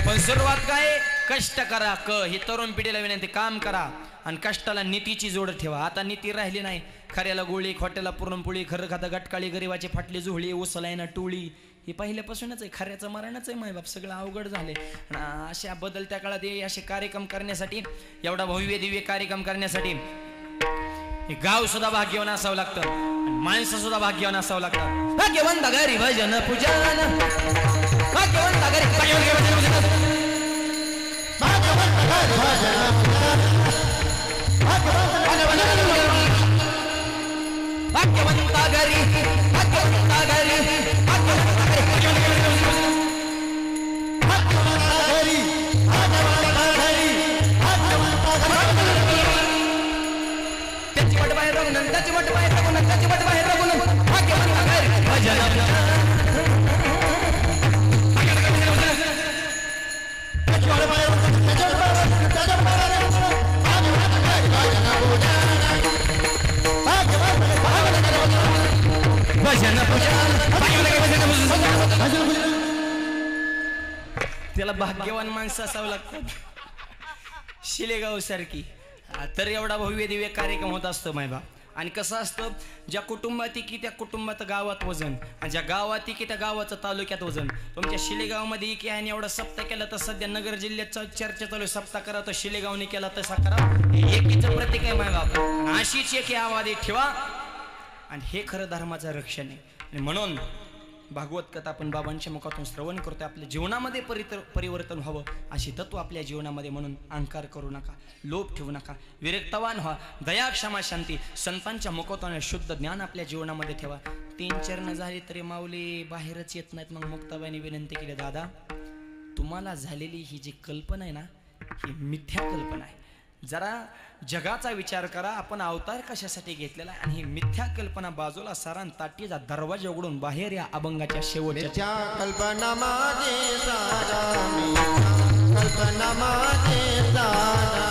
पण सुरुवात काय? कष्ट करा. ही तरुण पिढीला विनंती. काम करा आणि कष्टाला नीतीची जोड ठेवा. आता नीती राहिली नाही. खऱ्याला गोळी, खोट्याला पुरणपोळी, खरं खातं गटकाळी, गरीबाची फाटली जुहळी, उसलायना टोळी. ही पहिल्यापासूनच आहे. खऱ्याचं मरणच आहे मायबाप. सगळं अवघड झाले. अशा बदलत्या काळात असे कार्यक्रम करण्यासाठी, एवढा भव्य दिव्य कार्यक्रम करण्यासाठी गाव सुद्धा भाग्यवान असावं लागतं. माणसं सुद्धा भाग्यवान असावं लागतं. भाग्यवंत घरी भजन पूजन. भाग्यवंत घरी भाग्यवंता घरी भाग्यवंता घरी त्याची वाट बाहेर रघुनंद त्याची वाट बाहेर रघुनंद त्याची वाट बाहेर रघुनंद भाग्यवंता घरी भजन त्याला भाग्यवान माणसं असावं लागतं शिलेगाव सारखी तर एवढा भव्य दिव्य कार्यक्रम होत असतो माय बाप. आणि कसं असतं ज्या कुटुंबात की त्या कुटुंबात गावात वजन आणि ज्या गावात की त्या गावाचं तालुक्यात वजन. तुमच्या शिलेगावमध्ये की आहे एवढा सप्ताह केला तर सध्या नगर जिल्ह्यात चर्चा चालू सप्ताह करा तर शिलेगावने केला तसा करा. एकीचं प्रतीक आहे माय बाप. अशीच एकी आवादी ठेवा आणि हे खरं धर्माचं रक्षण आहे. आणि म्हणून भागवत कथा आपण बाबांच्या मुखातून श्रवण करतोय. आपल्या जीवनामध्ये परिवर्तन व्हावं अशी तत्व आपल्या जीवनामध्ये. म्हणून अहंकार करू नका, लोभ ठेवू नका, विरक्तवान व्हा, दया क्षमा शांती संतांच्या मुखातून शुद्ध ज्ञान आपल्या जीवनामध्ये ठेवा. 3 चरण झाले तरी माऊली बाहेरच येत नाहीत. मग मुक्ताबाईने विनंती केली, दादा तुम्हाला झालेली ही जी कल्पना आहे ना ही मिथ्या कल्पना आहे. जरा जगाचा विचार करा. आपण अवतार कशासाठी घेतलेला आणि ही मिथ्या कल्पना बाजूला सारा ताटीचा दरवाजा उघडून बाहेर या अभंगाच्या शेवटच्या कल्पना माझे सारा कल्पना माझे सारा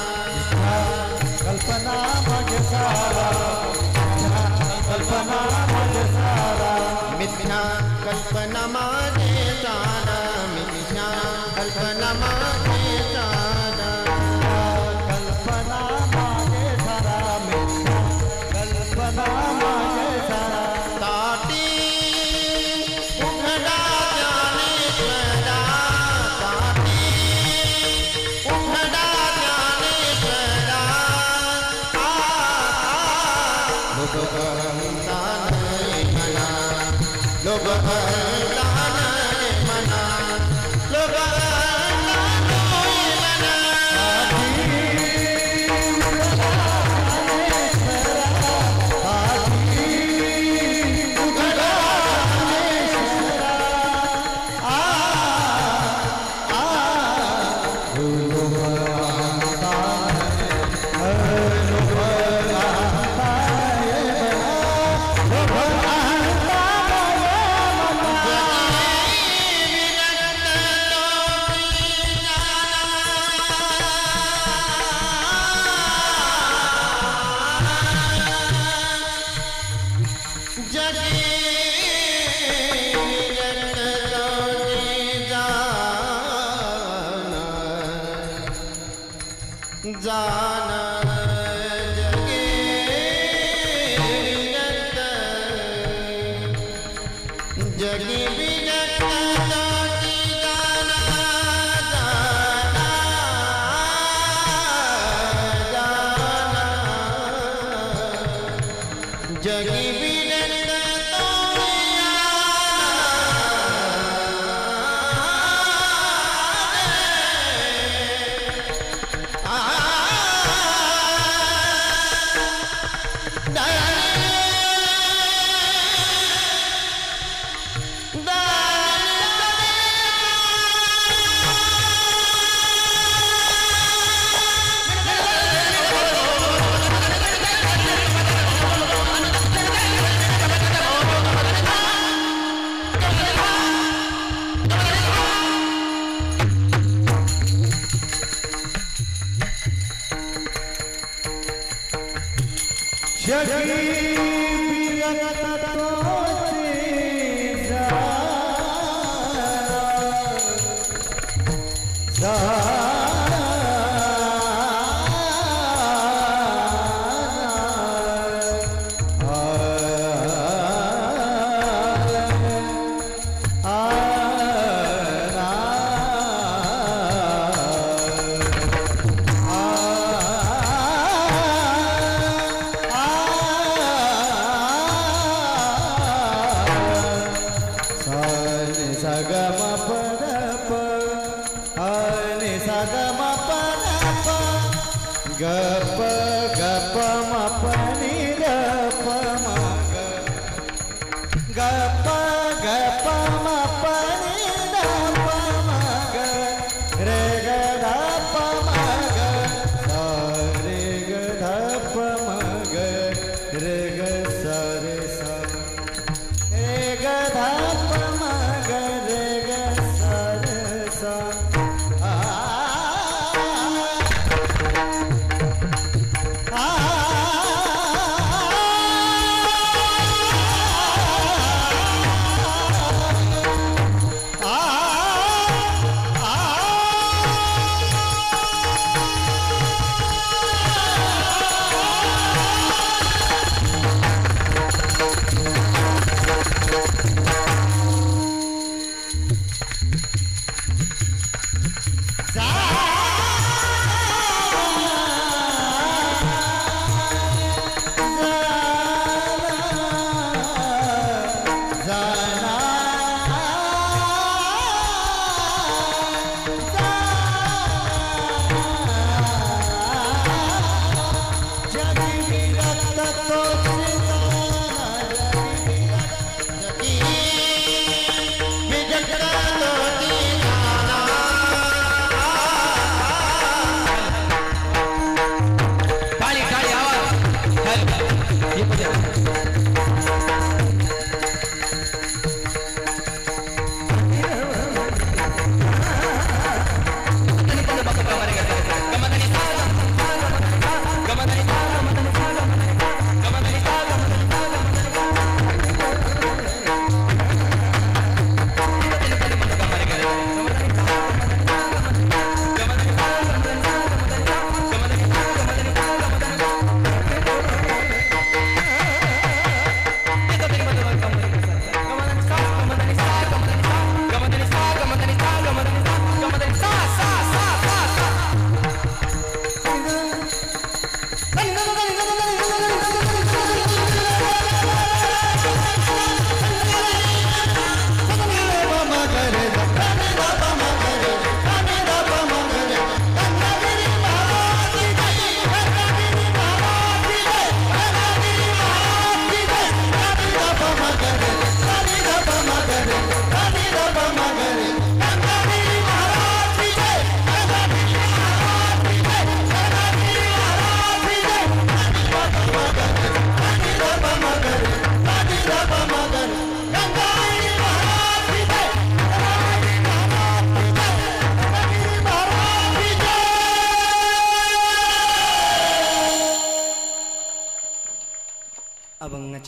कल्पना माझे सारा कल्पना माझे सारा मिथ्या कल्पना माझे सारा मिथ्या कल्पना माझे सारा कल्पना माझे सारा ताटी उघडा ज्ञानेश्वरा ताटी उघडा ज्ञानेश्वरा लोक म्हणता नाही म्हणा लोक म्हणता नाही म्हणा लोक गप गप मपनी गप मग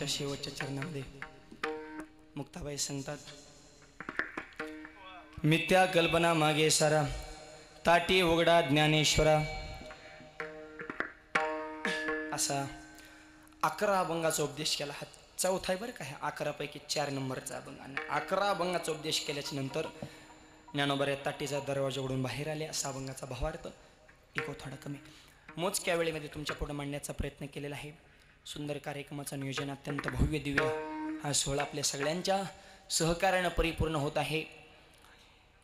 महाराजांच्या शेवटच्या चरणामध्ये मुक्ताबाई सांगतात, मिथ्या कल्पना मागे सारा, ताटी उघडा ज्ञानेश्वरा. असा 11 अभंगाचा उपदेश केला. हा चौथा आहे बरं का, 11 पैकी 4 नंबरचा अभंग. आणि 11 अभंगाचा उपदेश केल्याच्या नंतर ज्ञानोबा ताटीचा दरवाजा उघडून बाहेर आले. असा अभंगाचा भावार्थ इको थोडा कमी मोजक्या वेळेमध्ये तुमच्या पुढे मांडण्याचा प्रयत्न केलेला आहे. सुंदर कार्यक्रमाचं नियोजन, अत्यंत भव्य दिव्य हा सोहळा आपल्या सगळ्यांच्या सहकार्यानं परिपूर्ण होत आहे.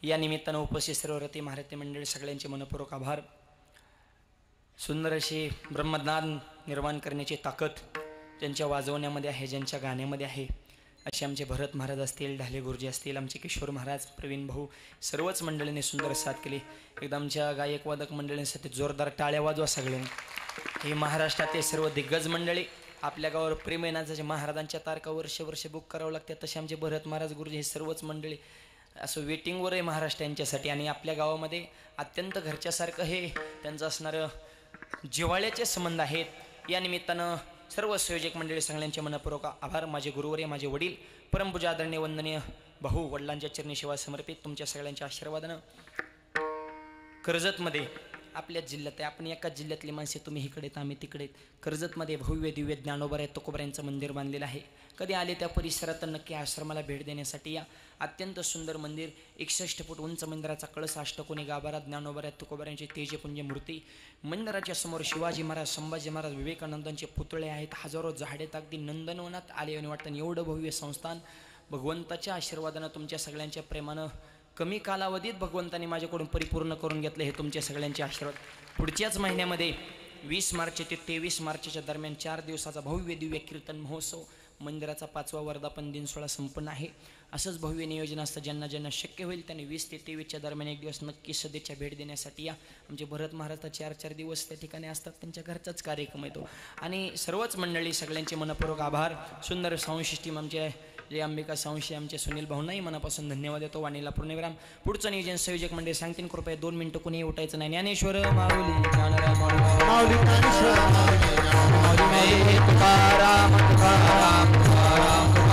या निमित्तानं उपस्थित सर्व रती महारथी मंडळी सगळ्यांचे मनपूर्वक आभार. सुंदर अशी ब्रह्मज्ञान निर्माण करण्याची ताकद ज्यांच्या वाजवण्यामध्ये आहे, ज्यांच्या गाण्यामध्ये आहे, असे आमचे भरत महाराज असतील, ढाले गुरुजी असतील, आमचे किशोर महाराज, प्रवीण भाऊ, सर्वच मंडळीने सुंदर साथ केली. एकदा आमच्या गायक वादक मंडळींसाठी जोरदार टाळ्या वाजवा सगळ्यांनी. ही महाराष्ट्रातील सर्व दिग्गज मंडळी, आपल्या गावावर प्रेम येण्याचे महाराजांच्या तारखा वर्ष बुक करावं लागतात, तसे आमचे भरत महाराज गुरुजी हे सर्वच मंडळी असं वेटिंगवर आहे महाराष्ट्र यांच्यासाठी. आणि आपल्या गावामध्ये अत्यंत घरच्यासारखं हे त्यांचं असणारं जिव्हाळ्याचे संबंध आहेत. या निमित्तानं सर्व संयोजक मंडळी सगळ्यांचे मनपूर्वक आभार. माझे गुरुवर्य, माझे वडील, परमपूजा आदरणीय वंदनीय भाऊ, वडिलांच्या चरणी सेवा समर्पित. तुमच्या सगळ्यांच्या आशीर्वादानं कर्जतमध्ये आपल्या जिल्ह्यात आहे, आपण एकाच जिल्ह्यातली माणसे, तुम्ही इकडे आम्ही तिकडे, कर्जतमध्ये भव्य दिव्य ज्ञानोबा तुकोबारायांचं मंदिर बांधलेलं आहे. कधी आले त्या परिसरात नक्की आश्रमाला भेट देण्यासाठी या. अत्यंत सुंदर मंदिर, 61 फूट उंच मंदिराचा कळस, अष्टकोनी गाभारा, ज्ञानोबा तुकोबारायांची तेजपुंज मूर्ती. मंदिराच्या समोर शिवाजी महाराज, संभाजी महाराज, विवेकानंदांचे पुतळे आहेत. हजारो झाडेत, अगदी नंदनवनात आले आणि वाटतं एवढं भव्य संस्थान. भगवंताच्या आशीर्वादानं, तुमच्या सगळ्यांच्या प्रेमानं कमी कालावधीत भगवंतांनी माझ्याकडून परिपूर्ण करून घेतलं. हे तुमच्या सगळ्यांचे आशीर्वाद. पुढच्याच महिन्यामध्ये 20 मार्च ते 23 मार्चच्या दरम्यान 4 दिवसाचा भव्य दिव्य कीर्तन महोत्सव, मंदिराचा 5वा वर्धापन दिन सोहळा संपन्न आहे. असंच भव्य नियोजन असतं. ज्यांना ज्यांना शक्य होईल त्यांनी 20 ते 23च्या दरम्यान एक दिवस नक्की सदेच्या भेट देण्यासाठी या. आमचे भरत महाराज 4 दिवस त्या ठिकाणी असतात, त्यांच्या घरचाच कार्यक्रम येतो. आणि सर्वच मंडळी सगळ्यांचे मनपूर्वक आभार. सुंदर साऊंड सिस्टीम आमचे जे अंबिका साऊंडशी आमचे सुनील भाऊंनाही मनापासून धन्यवाद देतो. वाणीला पूर्णविराम. पुढचं नियोजन संयोजक मंडळी सांगतील, कृपया 2 मिनिटं कुणी उठायचं नाही. ज्ञानेश्वर माऊली तुकाराम तुकाराम तुकाराम